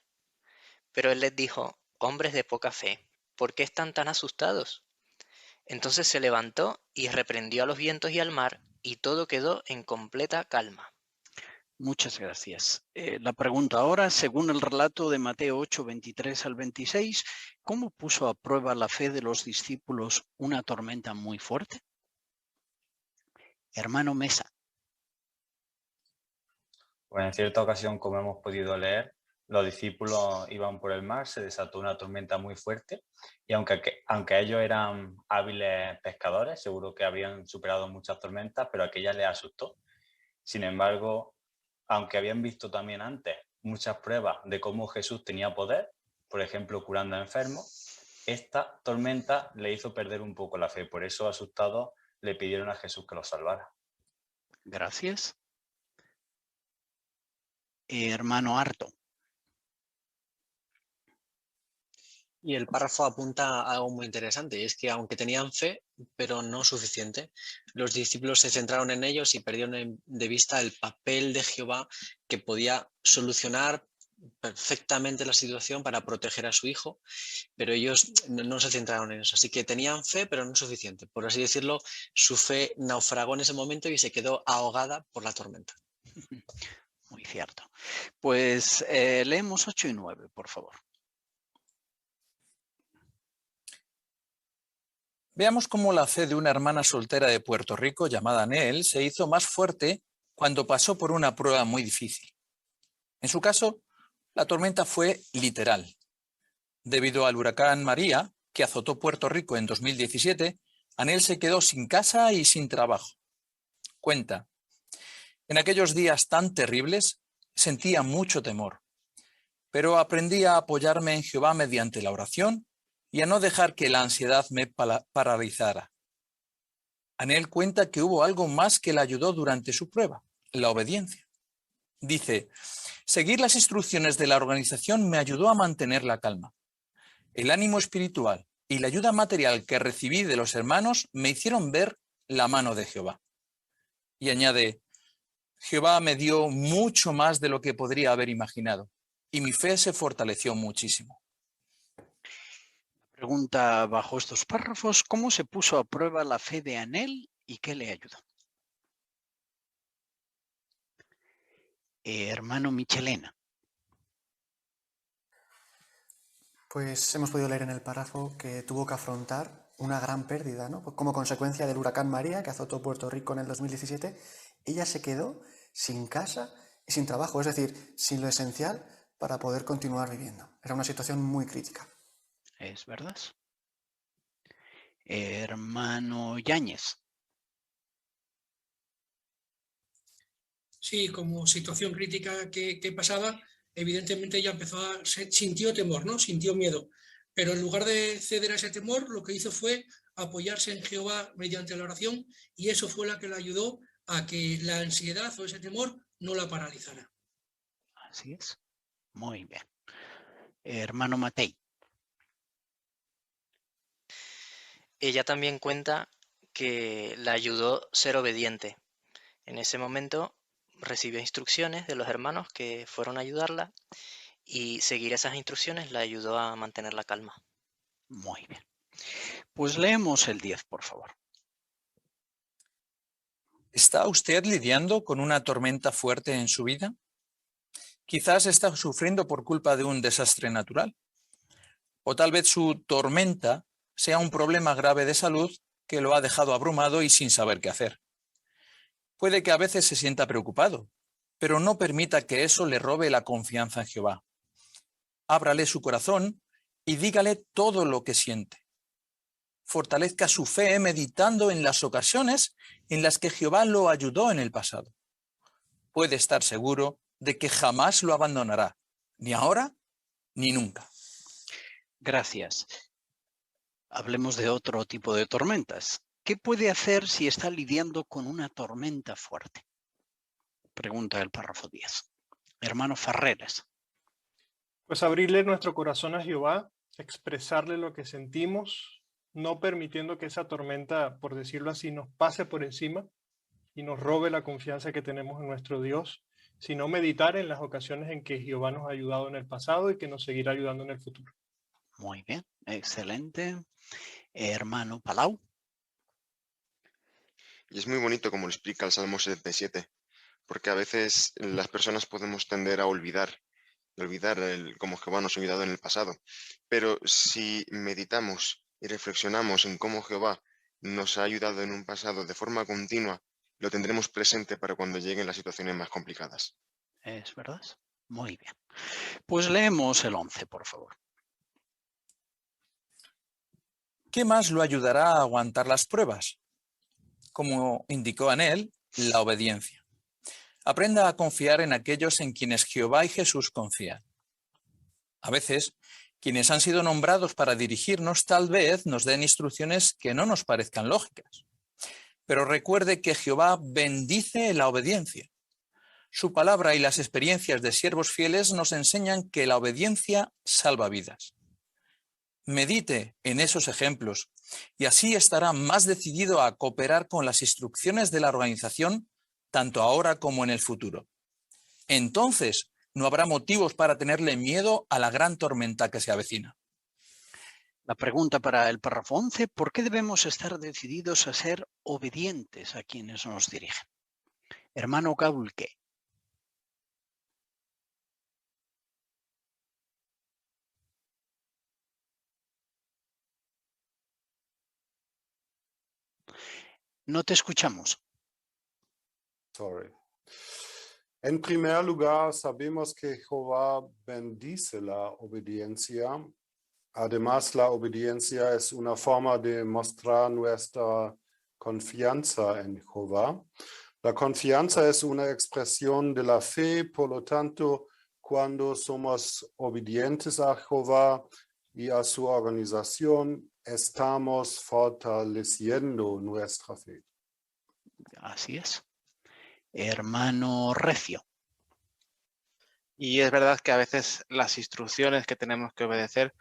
Pero él les dijo: «Hombres de poca fe, ¿por qué están tan asustados?». Entonces se levantó y reprendió a los vientos y al mar, y todo quedó en completa calma. Muchas gracias. La pregunta ahora, según el relato de Mateo 8, 23 al 26, ¿cómo puso a prueba la fe de los discípulos una tormenta muy fuerte? Hermano Mesa. Pues en cierta ocasión, como hemos podido leer, los discípulos iban por el mar, se desató una tormenta muy fuerte y aunque ellos eran hábiles pescadores, seguro que habían superado muchas tormentas, pero aquella les asustó. Sin embargo, aunque habían visto también antes muchas pruebas de cómo Jesús tenía poder, por ejemplo, curando a enfermos, esta tormenta le hizo perder un poco la fe. Por eso, asustados, le pidieron a Jesús que los salvara. Gracias. Hermano Harto. Y el párrafo apunta a algo muy interesante, y es que aunque tenían fe, pero no suficiente, los discípulos se centraron en ellos y perdieron de vista el papel de Jehová, que podía solucionar perfectamente la situación para proteger a su hijo, pero ellos no se centraron en eso. Así que tenían fe, pero no suficiente. Por así decirlo, su fe naufragó en ese momento y se quedó ahogada por la tormenta. Muy cierto. Pues leemos 8 y 9, por favor. Veamos cómo la fe de una hermana soltera de Puerto Rico llamada Neel se hizo más fuerte cuando pasó por una prueba muy difícil. En su caso, la tormenta fue literal. Debido al huracán María, que azotó Puerto Rico en 2017, Anel se quedó sin casa y sin trabajo. Cuenta: en aquellos días tan terribles sentía mucho temor, pero aprendí a apoyarme en Jehová mediante la oración y a no dejar que la ansiedad me paralizara. Anel cuenta que hubo algo más que la ayudó durante su prueba: la obediencia. Dice: seguir las instrucciones de la organización me ayudó a mantener la calma. El ánimo espiritual y la ayuda material que recibí de los hermanos me hicieron ver la mano de Jehová. Y añade, Jehová me dio mucho más de lo que podría haber imaginado, y mi fe se fortaleció muchísimo. Pregunta bajo estos párrafos, ¿cómo se puso a prueba la fe de Anel y qué le ayudó? Hermano Michelena. Pues hemos podido leer en el párrafo que tuvo que afrontar una gran pérdida, ¿no? Como consecuencia del huracán María que azotó Puerto Rico en el 2017, ella se quedó sin casa y sin trabajo, es decir, sin lo esencial para poder continuar viviendo. Era una situación muy crítica. ¿Es verdad? Hermano Yáñez. Sí, como situación crítica que pasaba, evidentemente ella sintió temor, ¿no? Sintió miedo. Pero en lugar de ceder a ese temor, lo que hizo fue apoyarse en Jehová mediante la oración, y eso fue lo que le ayudó a que la ansiedad o ese temor no la paralizara. Así es. Muy bien. Hermano Matei. Ella también cuenta que la ayudó ser obediente. En ese momento recibió instrucciones de los hermanos que fueron a ayudarla, y seguir esas instrucciones la ayudó a mantener la calma. Muy bien. Pues leemos el 10, por favor. ¿Está usted lidiando con una tormenta fuerte en su vida? Quizás está sufriendo por culpa de un desastre natural. O tal vez su tormenta sea un problema grave de salud que lo ha dejado abrumado y sin saber qué hacer. Puede que a veces se sienta preocupado, pero no permita que eso le robe la confianza en Jehová. Ábrale su corazón y dígale todo lo que siente. Fortalezca su fe meditando en las ocasiones en las que Jehová lo ayudó en el pasado. Puede estar seguro de que jamás lo abandonará, ni ahora ni nunca. Gracias. Hablemos de otro tipo de tormentas. ¿Qué puede hacer si está lidiando con una tormenta fuerte? Pregunta el párrafo 10. Hermano Farreras. Pues abrirle nuestro corazón a Jehová, expresarle lo que sentimos, no permitiendo que esa tormenta, por decirlo así, nos pase por encima y nos robe la confianza que tenemos en nuestro Dios, sino meditar en las ocasiones en que Jehová nos ha ayudado en el pasado y que nos seguirá ayudando en el futuro. Muy bien, excelente. Hermano Palau. Y es muy bonito como lo explica el Salmo 77, porque a veces las personas podemos tender a olvidar cómo Jehová nos ha ayudado en el pasado. Pero si meditamos y reflexionamos en cómo Jehová nos ha ayudado en un pasado de forma continua, lo tendremos presente para cuando lleguen las situaciones más complicadas. ¿Es verdad? Muy bien. Pues leemos el 11, por favor. ¿Qué más lo ayudará a aguantar las pruebas? Como indicó Anel, la obediencia. Aprenda a confiar en aquellos en quienes Jehová y Jesús confían. A veces, quienes han sido nombrados para dirigirnos tal vez nos den instrucciones que no nos parezcan lógicas. Pero recuerde que Jehová bendice la obediencia. Su palabra y las experiencias de siervos fieles nos enseñan que la obediencia salva vidas. Medite en esos ejemplos y así estará más decidido a cooperar con las instrucciones de la organización, tanto ahora como en el futuro. Entonces, no habrá motivos para tenerle miedo a la gran tormenta que se avecina. La pregunta para el párrafo 11, ¿por qué debemos estar decididos a ser obedientes a quienes nos dirigen? Hermano Gaulke. No te escuchamos. Sorry. En primer lugar, sabemos que Jehová bendice la obediencia. Además, la obediencia es una forma de mostrar nuestra confianza en Jehová. La confianza es una expresión de la fe, por lo tanto, cuando somos obedientes a Jehová y a su organización, estamos fortaleciendo nuestra fe. Así es. Hermano Recio. Y es verdad que a veces las instrucciones que tenemos que obedecer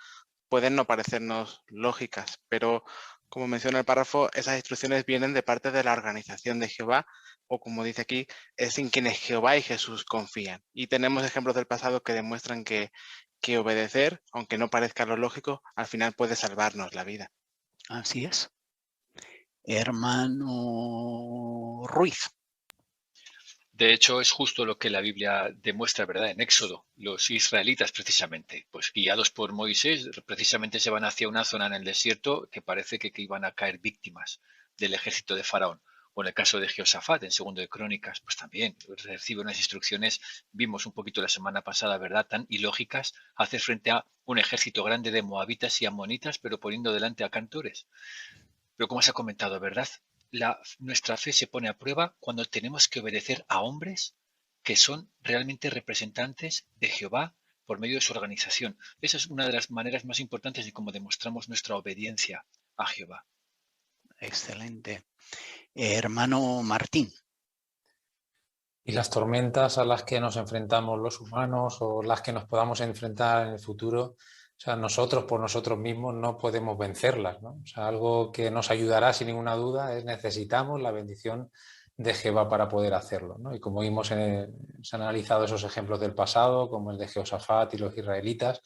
pueden no parecernos lógicas, pero como menciona el párrafo, esas instrucciones vienen de parte de la organización de Jehová, o como dice aquí, es en quienes Jehová y Jesús confían. Y tenemos ejemplos del pasado que demuestran que obedecer, aunque no parezca lo lógico, al final puede salvarnos la vida. Así es. Hermano Ruiz. De hecho, es justo lo que la Biblia demuestra, ¿verdad? En Éxodo, los israelitas precisamente, pues guiados por Moisés, precisamente se van hacia una zona en el desierto que parece que iban a caer víctimas del ejército de Faraón. O en el caso de Jehoshafat, en Segundo de Crónicas, pues también recibe unas instrucciones, vimos un poquito la semana pasada, ¿verdad? Tan ilógicas, hacer frente a un ejército grande de moabitas y amonitas, pero poniendo delante a cantores. Pero como se ha comentado, ¿verdad? Nuestra fe se pone a prueba cuando tenemos que obedecer a hombres que son realmente representantes de Jehová por medio de su organización. Esa es una de las maneras más importantes de cómo demostramos nuestra obediencia a Jehová. Excelente. Hermano Martín. Y las tormentas a las que nos enfrentamos los humanos o las que nos podamos enfrentar en el futuro, o sea, nosotros por nosotros mismos no podemos vencerlas, ¿no? O sea, algo que nos ayudará sin ninguna duda es necesitamos la bendición de Jehová para poder hacerlo, ¿no? Y como vimos, se han analizado esos ejemplos del pasado, como el de Jehoshafat y los israelitas,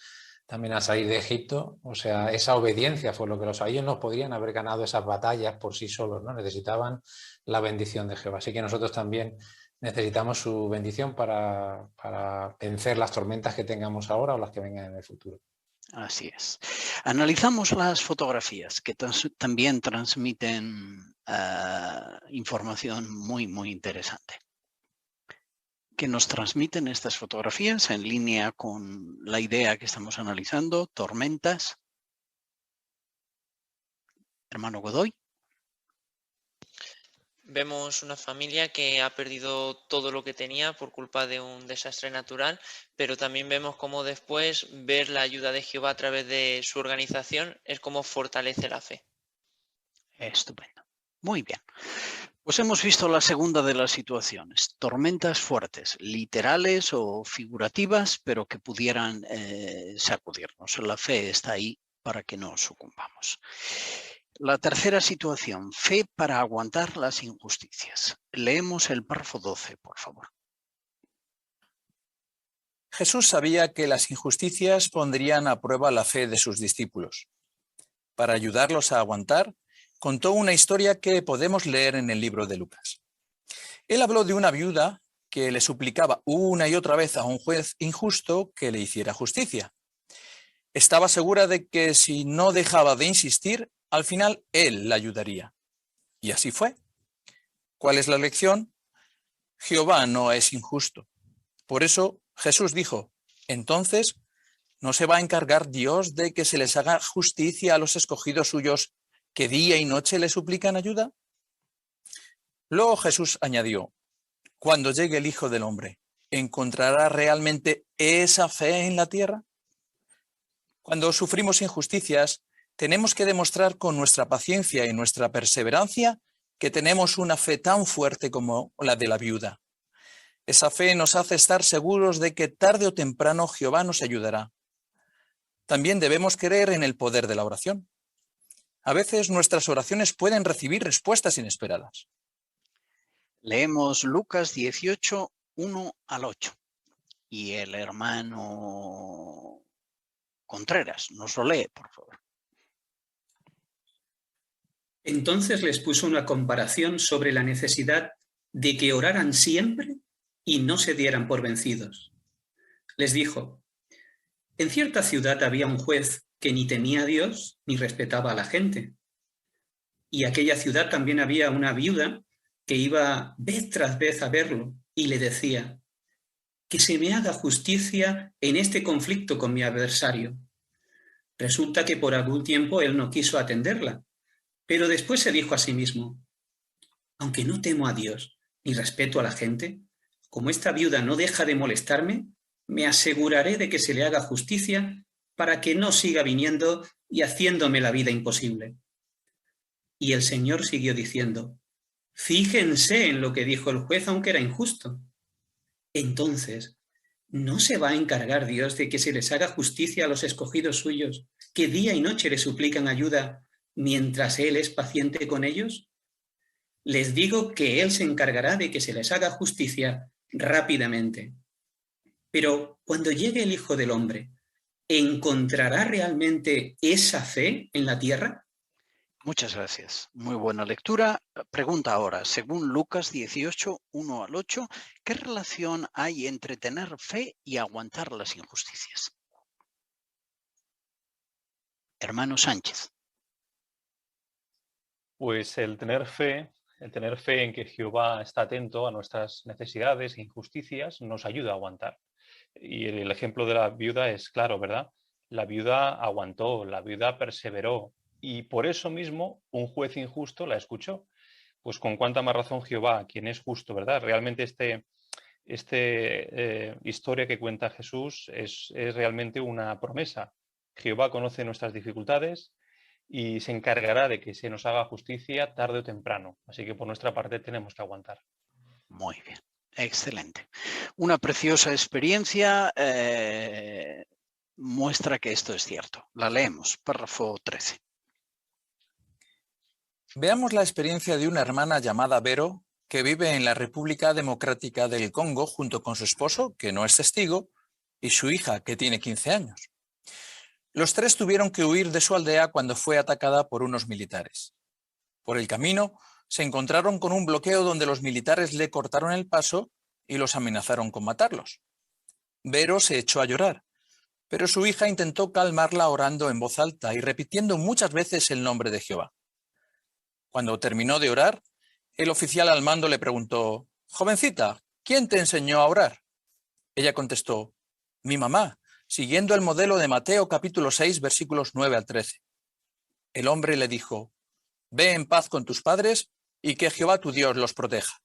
también al salir de Egipto, o sea, esa obediencia fue lo que ellos no podrían haber ganado esas batallas por sí solos, ¿no? Necesitaban la bendición de Jehová. Así que nosotros también necesitamos su bendición para vencer las tormentas que tengamos ahora o las que vengan en el futuro. Así es. Analizamos las fotografías que también transmiten información muy, muy interesante. Que nos transmiten estas fotografías en línea con la idea que estamos analizando, tormentas. Hermano Godoy. Vemos una familia que ha perdido todo lo que tenía por culpa de un desastre natural, pero también vemos cómo después ver la ayuda de Jehová a través de su organización es como fortalece la fe. Estupendo. Muy bien. Pues hemos visto la segunda de las situaciones, tormentas fuertes, literales o figurativas, pero que pudieran sacudirnos. La fe está ahí para que no sucumbamos. La tercera situación, fe para aguantar las injusticias. Leemos el párrafo 12, por favor. Jesús sabía que las injusticias pondrían a prueba la fe de sus discípulos. Para ayudarlos a aguantar, contó una historia que podemos leer en el libro de Lucas. Él habló de una viuda que le suplicaba una y otra vez a un juez injusto que le hiciera justicia. Estaba segura de que si no dejaba de insistir, al final él la ayudaría. Y así fue. ¿Cuál es la lección? Jehová no es injusto. Por eso Jesús dijo, entonces, ¿no se va a encargar Dios de que se les haga justicia a los escogidos suyos que día y noche le suplican ayuda? Luego Jesús añadió, cuando llegue el Hijo del Hombre, ¿encontrará realmente esa fe en la tierra? Cuando sufrimos injusticias, tenemos que demostrar con nuestra paciencia y nuestra perseverancia que tenemos una fe tan fuerte como la de la viuda. Esa fe nos hace estar seguros de que tarde o temprano Jehová nos ayudará. También debemos creer en el poder de la oración. A veces nuestras oraciones pueden recibir respuestas inesperadas. Leemos Lucas 18, 1 al 8. Y el hermano Contreras nos lo lee, por favor. Entonces les puso una comparación sobre la necesidad de que oraran siempre y no se dieran por vencidos. Les dijo, en cierta ciudad había un juez que ni temía a Dios ni respetaba a la gente. Y aquella ciudad también había una viuda que iba vez tras vez a verlo y le decía, que se me haga justicia en este conflicto con mi adversario. Resulta que por algún tiempo él no quiso atenderla, pero después se dijo a sí mismo, aunque no temo a Dios ni respeto a la gente, como esta viuda no deja de molestarme, me aseguraré de que se le haga justicia para que no siga viniendo y haciéndome la vida imposible. Y el Señor siguió diciendo, fíjense en lo que dijo el juez aunque era injusto. Entonces, ¿no se va a encargar Dios de que se les haga justicia a los escogidos suyos que día y noche le suplican ayuda mientras Él es paciente con ellos? Les digo que Él se encargará de que se les haga justicia rápidamente. Pero cuando llegue el Hijo del Hombre, ¿encontrará realmente esa fe en la tierra? Muchas gracias. Muy buena lectura. Pregunta ahora, según Lucas 18, 1 al 8, ¿qué relación hay entre tener fe y aguantar las injusticias? Hermano Sánchez. Pues el tener fe en que Jehová está atento a nuestras necesidades e injusticias nos ayuda a aguantar. Y el ejemplo de la viuda es claro, ¿verdad? La viuda aguantó, la viuda perseveró y por eso mismo un juez injusto la escuchó. Pues con cuánta más razón Jehová, quien es justo, ¿verdad? Realmente historia que cuenta Jesús es realmente una promesa. Jehová conoce nuestras dificultades y se encargará de que se nos haga justicia tarde o temprano. Así que por nuestra parte tenemos que aguantar. Muy bien, excelente. Una preciosa experiencia muestra que esto es cierto. La leemos, párrafo 13. Veamos la experiencia de una hermana llamada Vero, que vive en la República Democrática del Congo junto con su esposo, que no es testigo, y su hija, que tiene 15 años. Los tres tuvieron que huir de su aldea cuando fue atacada por unos militares. Por el camino se encontraron con un bloqueo donde los militares le cortaron el paso y los amenazaron con matarlos. Vero se echó a llorar, pero su hija intentó calmarla orando en voz alta y repitiendo muchas veces el nombre de Jehová. Cuando terminó de orar, el oficial al mando le preguntó: «Jovencita, ¿quién te enseñó a orar?» Ella contestó: «Mi mamá», siguiendo el modelo de Mateo capítulo 6, versículos 9 al 13. El hombre le dijo: «Ve en paz con tus padres y que Jehová tu Dios los proteja».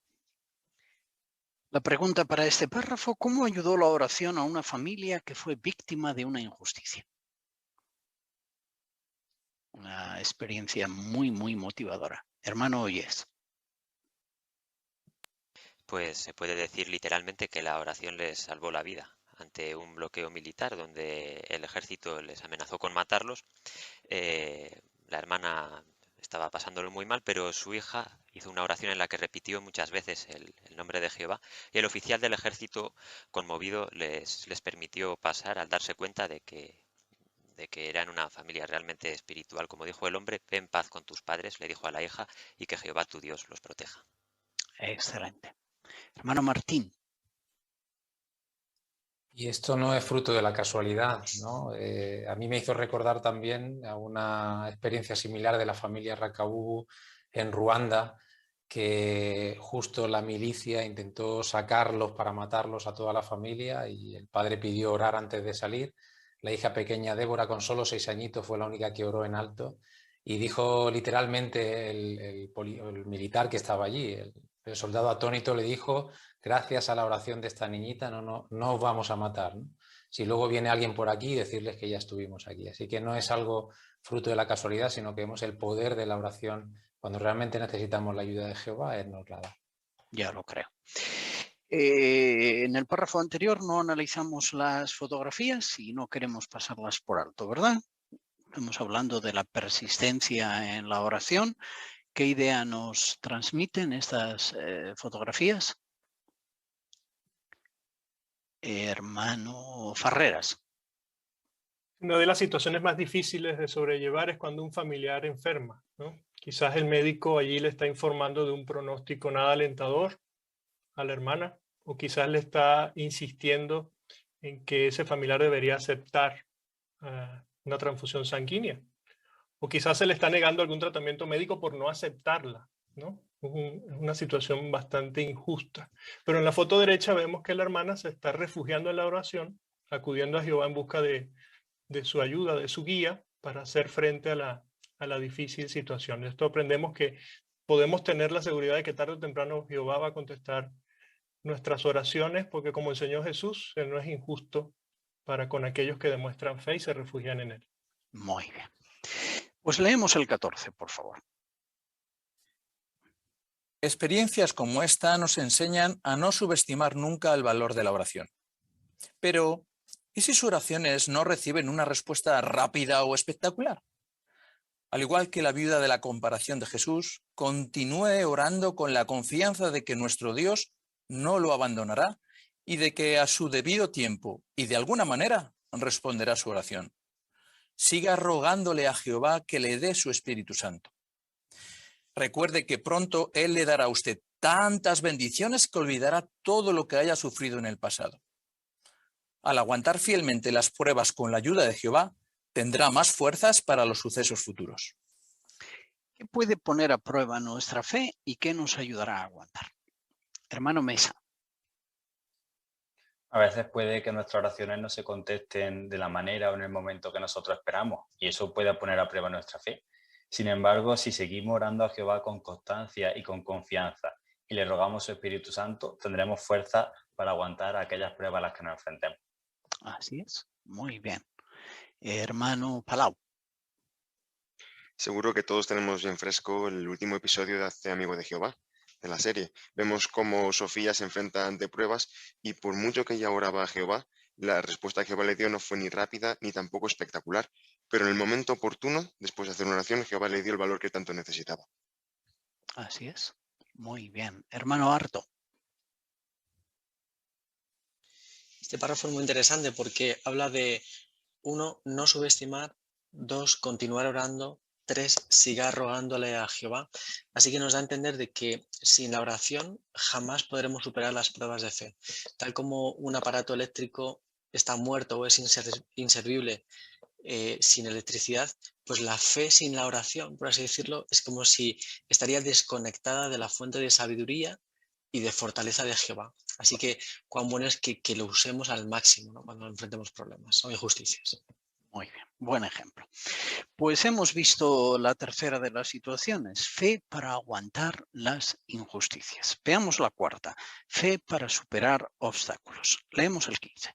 La pregunta para este párrafo: ¿cómo ayudó la oración a una familia que fue víctima de una injusticia? Una experiencia muy, muy motivadora. Hermano Oyes. Pues se puede decir literalmente que la oración les salvó la vida ante un bloqueo militar donde el ejército les amenazó con matarlos. La hermana estaba pasándolo muy mal, pero su hija hizo una oración en la que repitió muchas veces el nombre de Jehová, y el oficial del ejército, conmovido, les permitió pasar al darse cuenta de que eran una familia realmente espiritual. Como dijo el hombre: «Ve en paz con tus padres», le dijo a la hija, «y que Jehová tu Dios los proteja». Excelente. Hermano Martín. Y esto no es fruto de la casualidad, ¿no? A mí me hizo recordar también a una experiencia similar de la familia Rakabubu en Ruanda, que justo la milicia intentó sacarlos para matarlos a toda la familia y el padre pidió orar antes de salir. La hija pequeña Débora, con solo 6 añitos, fue la única que oró en alto y dijo literalmente el militar que estaba allí, el soldado atónito, le dijo: «Gracias a la oración de esta niñita no os vamos a matar», ¿no? Si luego viene alguien por aquí, decirles que ya estuvimos aquí. Así que no es algo fruto de la casualidad, sino que vemos el poder de la oración. Cuando realmente necesitamos la ayuda de Jehová, Él nos la da. Ya lo creo. En el párrafo anterior no analizamos las fotografías y no queremos pasarlas por alto, ¿verdad? Estamos hablando de la persistencia en la oración. ¿Qué idea nos transmiten estas fotografías? Hermano Farreras. Una de las situaciones más difíciles de sobrellevar es cuando un familiar enferma, ¿no? Quizás el médico allí le está informando de un pronóstico nada alentador a la hermana, o quizás le está insistiendo en que ese familiar debería aceptar una transfusión sanguínea, o quizás se le está negando algún tratamiento médico por no aceptarla, ¿no? Es una situación bastante injusta. Pero en la foto derecha vemos que la hermana se está refugiando en la oración, acudiendo a Jehová en busca de su ayuda, de su guía, para hacer frente a la difícil situación. De esto aprendemos que podemos tener la seguridad de que tarde o temprano Jehová va a contestar nuestras oraciones, porque como enseñó Jesús, Él no es injusto para con aquellos que demuestran fe y se refugian en Él. Muy bien. Pues leemos el 14, por favor. Experiencias como esta nos enseñan a no subestimar nunca el valor de la oración. Pero, ¿y si sus oraciones no reciben una respuesta rápida o espectacular? Al igual que la viuda de la comparación de Jesús, continúe orando con la confianza de que nuestro Dios no lo abandonará y de que a su debido tiempo y de alguna manera responderá su oración. Siga rogándole a Jehová que le dé su Espíritu Santo. Recuerde que pronto Él le dará a usted tantas bendiciones que olvidará todo lo que haya sufrido en el pasado. Al aguantar fielmente las pruebas con la ayuda de Jehová, tendrá más fuerzas para los sucesos futuros. ¿Qué puede poner a prueba nuestra fe y qué nos ayudará a aguantar? Hermano Mesa. A veces puede que nuestras oraciones no se contesten de la manera o en el momento que nosotros esperamos, y eso puede poner a prueba nuestra fe. Sin embargo, si seguimos orando a Jehová con constancia y con confianza y le rogamos su Espíritu Santo, tendremos fuerza para aguantar aquellas pruebas a las que nos enfrentemos. Así es, muy bien. Hermano Palau. Seguro que todos tenemos bien fresco el último episodio de Hazte amigo de Jehová, de la serie. Vemos cómo Sofía se enfrenta ante pruebas y por mucho que ella oraba a Jehová, la respuesta que Jehová le dio no fue ni rápida ni tampoco espectacular. Pero en el momento oportuno, después de hacer una oración, Jehová le dio el valor que tanto necesitaba. Así es. Muy bien. Hermano Arto. Este párrafo es muy interesante porque habla de 1, no subestimar, 2, continuar orando, 3, siga rogándole a Jehová. Así que nos da a entender de que sin la oración jamás podremos superar las pruebas de fe. Tal como un aparato eléctrico está muerto o es inservible sin electricidad, pues la fe sin la oración, por así decirlo, es como si estaría desconectada de la fuente de sabiduría y de fortaleza de Jehová. Así que cuán bueno es que lo usemos al máximo, ¿no?, cuando enfrentemos problemas o injusticias. Muy bien, buen ejemplo. Pues hemos visto la tercera de las situaciones, fe para aguantar las injusticias. Veamos la cuarta, fe para superar obstáculos. Leemos el 15.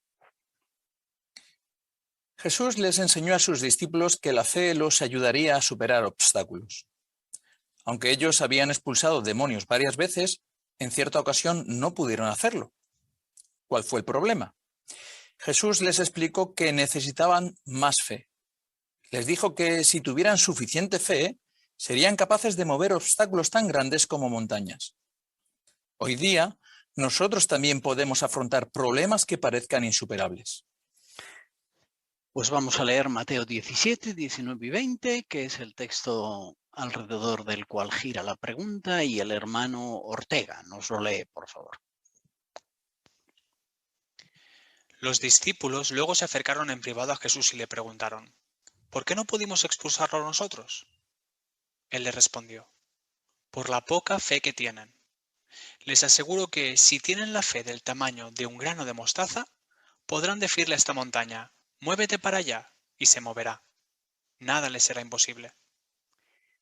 Jesús les enseñó a sus discípulos que la fe los ayudaría a superar obstáculos. Aunque ellos habían expulsado demonios varias veces, en cierta ocasión no pudieron hacerlo. ¿Cuál fue el problema? Jesús les explicó que necesitaban más fe. Les dijo que si tuvieran suficiente fe, serían capaces de mover obstáculos tan grandes como montañas. Hoy día, nosotros también podemos afrontar problemas que parezcan insuperables. Pues vamos a leer Mateo 17, 19 y 20, que es el texto alrededor del cual gira la pregunta, y el hermano Ortega nos lo lee, por favor. Los discípulos luego se acercaron en privado a Jesús y le preguntaron: ¿por qué no pudimos expulsarlo nosotros? Él les respondió: por la poca fe que tienen. Les aseguro que si tienen la fe del tamaño de un grano de mostaza, podrán decirle a esta montaña: muévete para allá, y se moverá. Nada les será imposible.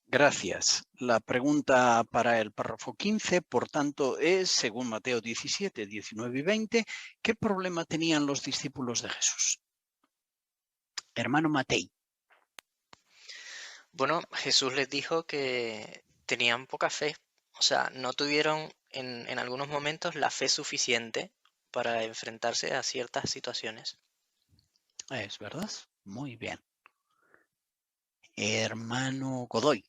Gracias. La pregunta para el párrafo 15, por tanto, es, según Mateo 17, 19 y 20, ¿qué problema tenían los discípulos de Jesús? Hermano Matei. Bueno, Jesús les dijo que tenían poca fe. O sea, no tuvieron en algunos momentos la fe suficiente para enfrentarse a ciertas situaciones. Es verdad. Muy bien. Hermano Godoy.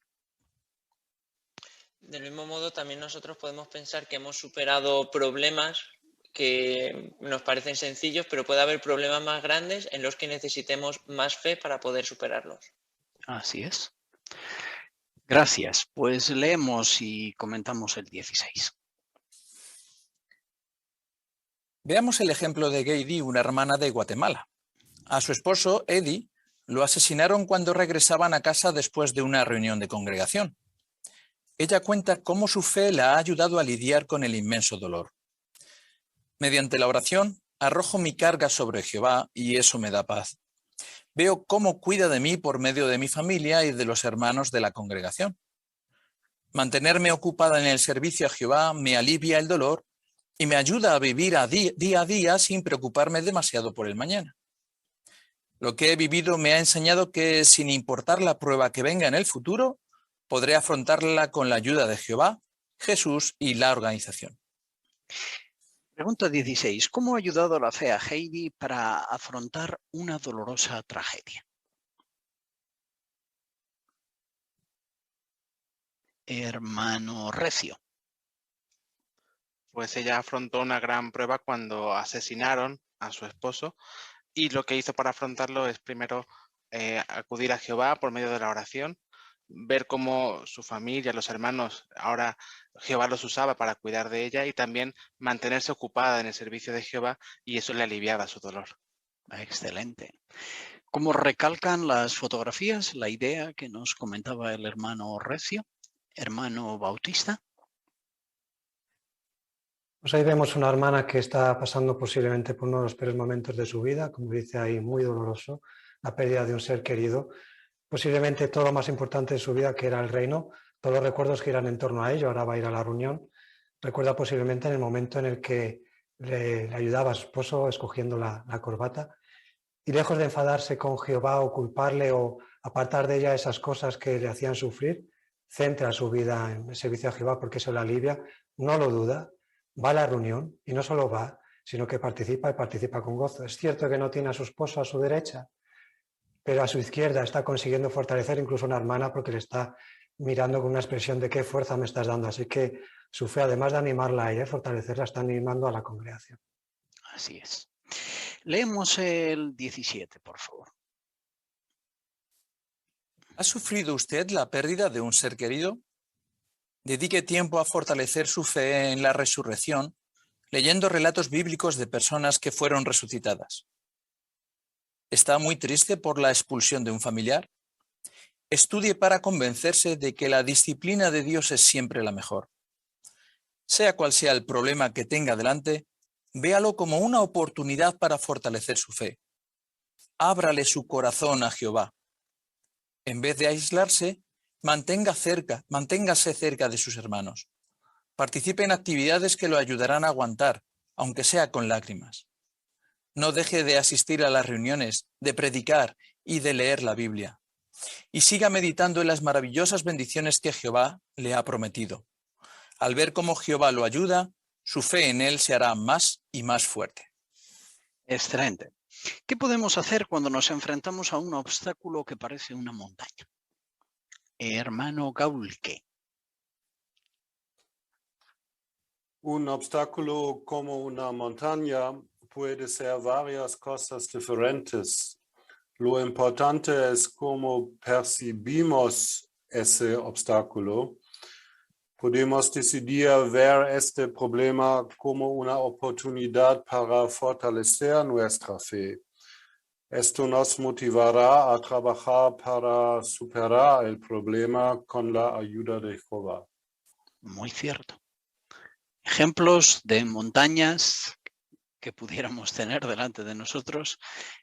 Del mismo modo, también nosotros podemos pensar que hemos superado problemas que nos parecen sencillos, pero puede haber problemas más grandes en los que necesitemos más fe para poder superarlos. Así es. Gracias. Pues leemos y comentamos el 16. Veamos el ejemplo de Geidy, una hermana de Guatemala. A su esposo, Eddie, lo asesinaron cuando regresaban a casa después de una reunión de congregación. Ella cuenta cómo su fe la ha ayudado a lidiar con el inmenso dolor. Mediante la oración, arrojo mi carga sobre Jehová y eso me da paz. Veo cómo cuida de mí por medio de mi familia y de los hermanos de la congregación. Mantenerme ocupada en el servicio a Jehová me alivia el dolor y me ayuda a vivir día a día sin preocuparme demasiado por el mañana. Lo que he vivido me ha enseñado que, sin importar la prueba que venga en el futuro, podré afrontarla con la ayuda de Jehová, Jesús y la organización. Pregunta 16. ¿Cómo ha ayudado la fe a Heidi para afrontar una dolorosa tragedia? Hermano Recio. Pues ella afrontó una gran prueba cuando asesinaron a su esposo y lo que hizo para afrontarlo es primero acudir a Jehová por medio de la oración, ver cómo su familia, los hermanos, ahora Jehová los usaba para cuidar de ella y también mantenerse ocupada en el servicio de Jehová y eso le aliviaba su dolor. Excelente. Como recalcan las fotografías, la idea que nos comentaba el hermano Recio, hermano Bautista. Pues ahí vemos una hermana que está pasando posiblemente por uno de los peores momentos de su vida, como dice ahí, muy doloroso, la pérdida de un ser querido, posiblemente todo lo más importante de su vida, que era el reino, todos los recuerdos giran en torno a ello, ahora va a ir a la reunión, recuerda posiblemente en el momento en el que le ayudaba a su esposo escogiendo la corbata, y lejos de enfadarse con Jehová o culparle o apartar de ella esas cosas que le hacían sufrir, centra su vida en el servicio a Jehová porque eso le alivia, no lo duda, va a la reunión y no solo va, sino que participa y participa con gozo. Es cierto que no tiene a su esposo a su derecha, pero a su izquierda está consiguiendo fortalecer incluso una hermana porque le está mirando con una expresión de qué fuerza me estás dando. Así que su fe, además de animarla a ella, fortalecerla, está animando a la congregación. Así es. Leemos el 17, por favor. ¿Ha sufrido usted la pérdida de un ser querido? Dedique tiempo a fortalecer su fe en la resurrección, leyendo relatos bíblicos de personas que fueron resucitadas. ¿Está muy triste por la expulsión de un familiar? Estudie para convencerse de que la disciplina de Dios es siempre la mejor. Sea cual sea el problema que tenga delante, véalo como una oportunidad para fortalecer su fe. Ábrale su corazón a Jehová. En vez de aislarse, manténgase cerca de sus hermanos. Participe en actividades que lo ayudarán a aguantar, aunque sea con lágrimas. No deje de asistir a las reuniones, de predicar y de leer la Biblia. Y siga meditando en las maravillosas bendiciones que Jehová le ha prometido. Al ver cómo Jehová lo ayuda, su fe en él se hará más y más fuerte. Excelente. ¿Qué podemos hacer cuando nos enfrentamos a un obstáculo que parece una montaña? Hermano Gaulke. Un obstáculo como una montaña puede ser varias cosas diferentes. Lo importante es cómo percibimos ese obstáculo. Podemos decidir ver este problema como una oportunidad para fortalecer nuestra fe. Esto nos motivará a trabajar para superar el problema con la ayuda de Jehová. Muy cierto. Ejemplos de montañas que pudiéramos tener delante de nosotros.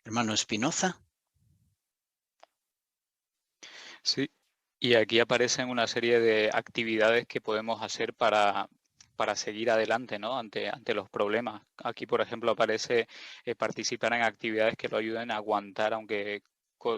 Hermano Espinoza. Sí, y aquí aparecen una serie de actividades que podemos hacer para seguir adelante, ¿no? ante los problemas. Aquí, por ejemplo, aparece participar en actividades que lo ayuden a aguantar, aunque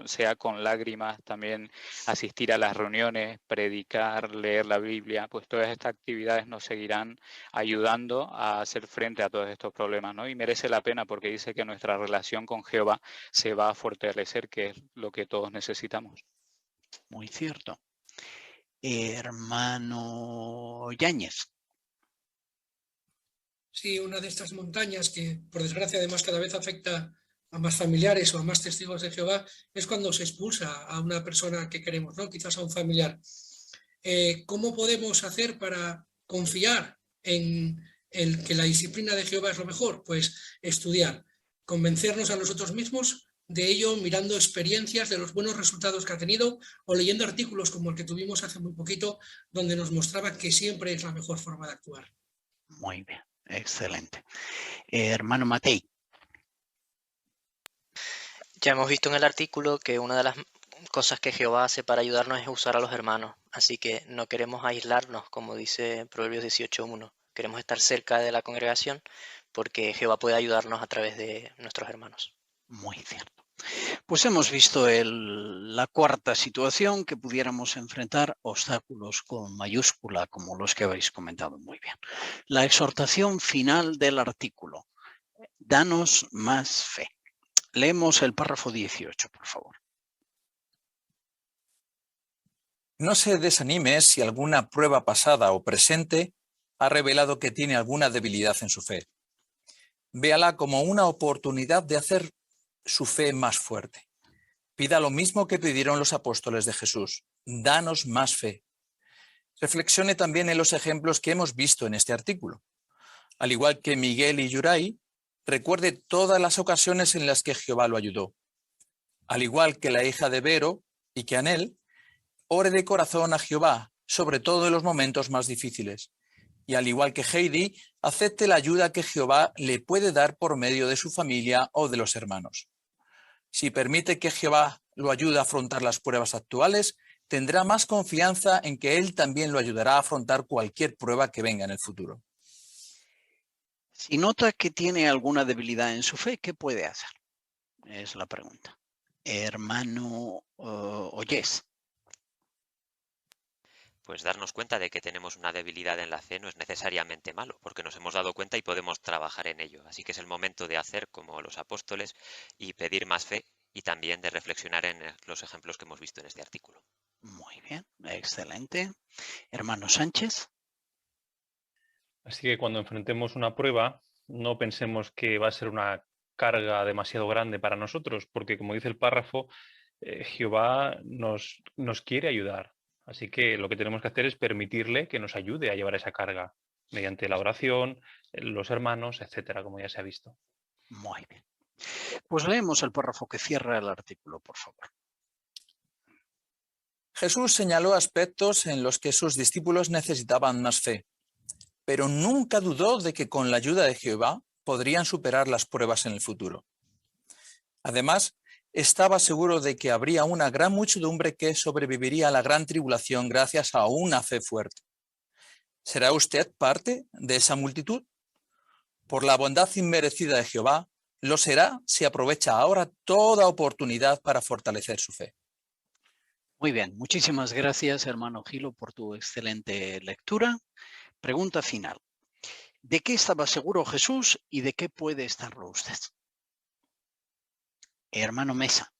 sea con lágrimas, también asistir a las reuniones, predicar, leer la Biblia, pues todas estas actividades nos seguirán ayudando a hacer frente a todos estos problemas, ¿no? Y merece la pena porque dice que nuestra relación con Jehová se va a fortalecer, que es lo que todos necesitamos. Muy cierto. Hermano Yáñez. Sí, una de estas montañas que, por desgracia, además cada vez afecta a más familiares o a más testigos de Jehová, es cuando se expulsa a una persona que queremos, ¿no? Quizás a un familiar. ¿Cómo podemos hacer para confiar en el que la disciplina de Jehová es lo mejor? Pues estudiar, convencernos a nosotros mismos de ello mirando experiencias de los buenos resultados que ha tenido o leyendo artículos como el que tuvimos hace muy poquito, donde nos mostraba que siempre es la mejor forma de actuar. Muy bien, excelente. Hermano Matei. Ya hemos visto en el artículo que una de las cosas que Jehová hace para ayudarnos es usar a los hermanos, así que no queremos aislarnos, como dice Proverbios 18:1. Queremos estar cerca de la congregación porque Jehová puede ayudarnos a través de nuestros hermanos. Muy cierto. Pues hemos visto la cuarta situación que pudiéramos enfrentar, obstáculos con mayúscula, como los que habéis comentado muy bien. La exhortación final del artículo. Danos más fe. Leemos el párrafo 18, por favor. No se desanime si alguna prueba pasada o presente ha revelado que tiene alguna debilidad en su fe. Véala como una oportunidad de hacer su fe más fuerte. Pida lo mismo que pidieron los apóstoles de Jesús: danos más fe. Reflexione también en los ejemplos que hemos visto en este artículo. Al igual que Miguel y Yuray, recuerde todas las ocasiones en las que Jehová lo ayudó. Al igual que la hija de Vero y que Anel, ore de corazón a Jehová, sobre todo en los momentos más difíciles. Y al igual que Heidi, acepte la ayuda que Jehová le puede dar por medio de su familia o de los hermanos. Si permite que Jehová lo ayude a afrontar las pruebas actuales, tendrá más confianza en que Él también lo ayudará a afrontar cualquier prueba que venga en el futuro. Si nota que tiene alguna debilidad en su fe, ¿qué puede hacer? Es la pregunta. Hermano Oyes. Pues darnos cuenta de que tenemos una debilidad en la fe no es necesariamente malo, porque nos hemos dado cuenta y podemos trabajar en ello. Así que es el momento de hacer como los apóstoles y pedir más fe y también de reflexionar en los ejemplos que hemos visto en este artículo. Muy bien, excelente. Hermano Sánchez. Así que cuando enfrentemos una prueba, no pensemos que va a ser una carga demasiado grande para nosotros, porque como dice el párrafo, Jehová nos quiere ayudar. Así que lo que tenemos que hacer es permitirle que nos ayude a llevar esa carga mediante la oración, los hermanos, etcétera, como ya se ha visto. Muy bien. Pues leemos el párrafo que cierra el artículo, por favor. Jesús señaló aspectos en los que sus discípulos necesitaban más fe, pero nunca dudó de que con la ayuda de Jehová podrían superar las pruebas en el futuro. Además, estaba seguro de que habría una gran muchedumbre que sobreviviría a la gran tribulación gracias a una fe fuerte. ¿Será usted parte de esa multitud? Por la bondad inmerecida de Jehová, lo será si aprovecha ahora toda oportunidad para fortalecer su fe. Muy bien, muchísimas gracias, hermano Gilo, por tu excelente lectura. Pregunta final. ¿De qué estaba seguro Jesús y de qué puede estarlo usted? Hermano Mesa.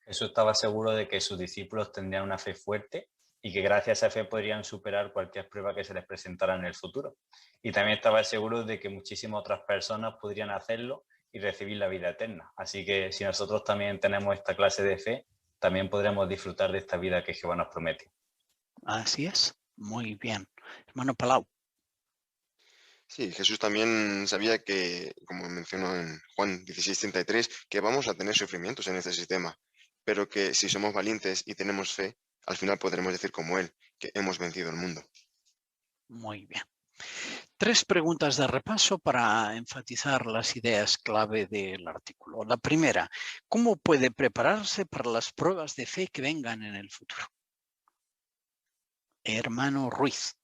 Jesús estaba seguro de que sus discípulos tendrían una fe fuerte y que gracias a esa fe podrían superar cualquier prueba que se les presentara en el futuro. Y también estaba seguro de que muchísimas otras personas podrían hacerlo y recibir la vida eterna. Así que si nosotros también tenemos esta clase de fe, también podremos disfrutar de esta vida que Jehová nos promete. Así es. Muy bien. Hermano Palau. Sí, Jesús también sabía que, como mencionó en Juan 16:33, que vamos a tener sufrimientos en este sistema, pero que si somos valientes y tenemos fe, al final podremos decir como Él, que hemos vencido el mundo. Muy bien. 3 preguntas de repaso para enfatizar las ideas clave del artículo. La primera, ¿cómo puede prepararse para las pruebas de fe que vengan en el futuro? Hermano Ruiz.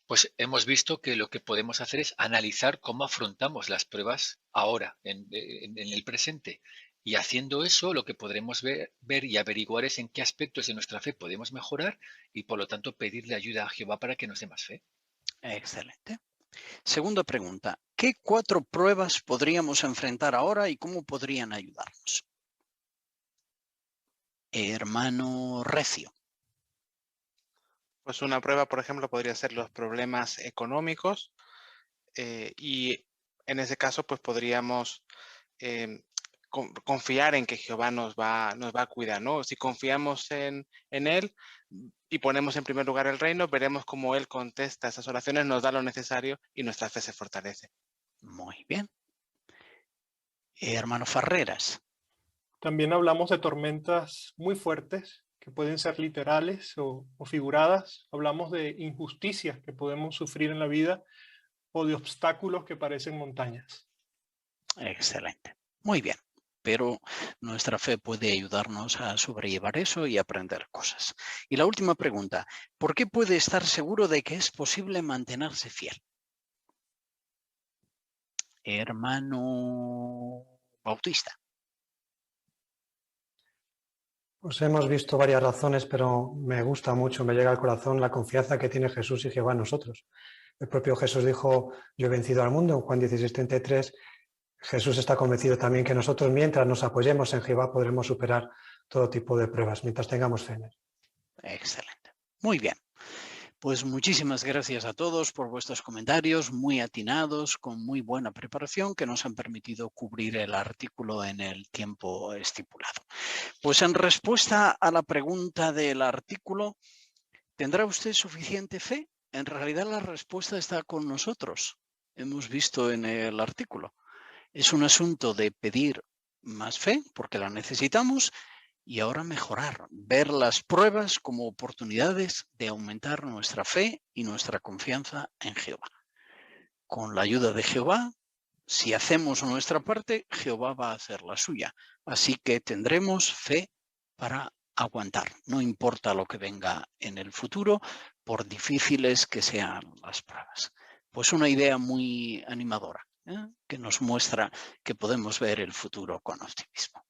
Pues hemos visto que lo que podemos hacer es analizar cómo afrontamos las pruebas ahora, en el presente. Y haciendo eso, lo que podremos ver y averiguar es en qué aspectos de nuestra fe podemos mejorar y, por lo tanto, pedirle ayuda a Jehová para que nos dé más fe. Excelente. Segunda pregunta. ¿Qué 4 pruebas podríamos enfrentar ahora y cómo podrían ayudarnos? Hermano Recio. Pues una prueba, por ejemplo, podría ser los problemas económicos y en ese caso pues podríamos confiar en que Jehová nos va a cuidar, ¿no? Si confiamos en Él y ponemos en primer lugar el reino, veremos cómo Él contesta esas oraciones, nos da lo necesario y nuestra fe se fortalece. Muy bien. Hermano Farreras. También hablamos de tormentas muy fuertes, que pueden ser literales o figuradas. Hablamos de injusticias que podemos sufrir en la vida o de obstáculos que parecen montañas. Excelente. Muy bien. Pero nuestra fe puede ayudarnos a sobrellevar eso y aprender cosas. Y la última pregunta, ¿por qué puede estar seguro de que es posible mantenerse fiel? Hermano Bautista. Pues hemos visto varias razones, pero me gusta mucho, me llega al corazón la confianza que tiene Jesús y Jehová en nosotros. El propio Jesús dijo, yo he vencido al mundo, en Juan 16:33. Jesús está convencido también que nosotros, mientras nos apoyemos en Jehová, podremos superar todo tipo de pruebas, mientras tengamos fe en él. Excelente. Muy bien. Pues muchísimas gracias a todos por vuestros comentarios, muy atinados, con muy buena preparación, que nos han permitido cubrir el artículo en el tiempo estipulado. Pues en respuesta a la pregunta del artículo, ¿tendrá usted suficiente fe? En realidad la respuesta está con nosotros. Hemos visto en el artículo. Es un asunto de pedir más fe, porque la necesitamos, y ahora mejorar, ver las pruebas como oportunidades de aumentar nuestra fe y nuestra confianza en Jehová. Con la ayuda de Jehová, si hacemos nuestra parte, Jehová va a hacer la suya. Así que tendremos fe para aguantar, no importa lo que venga en el futuro, por difíciles que sean las pruebas. Pues una idea muy animadora, que nos muestra que podemos ver el futuro con optimismo.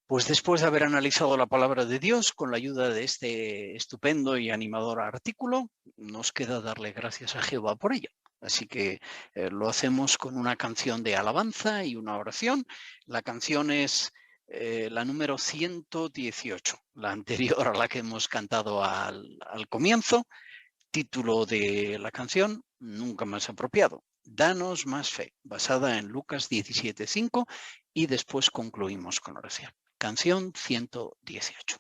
Pues después de haber analizado la palabra de Dios con la ayuda de este estupendo y animador artículo, nos queda darle gracias a Jehová por ello. Así que lo hacemos con una canción de alabanza y una oración. La canción es la número 118, la anterior a la que hemos cantado al comienzo. Título de la canción, nunca más apropiado. Danos más fe, basada en Lucas 17:5, y después concluimos con oración. Canción 118.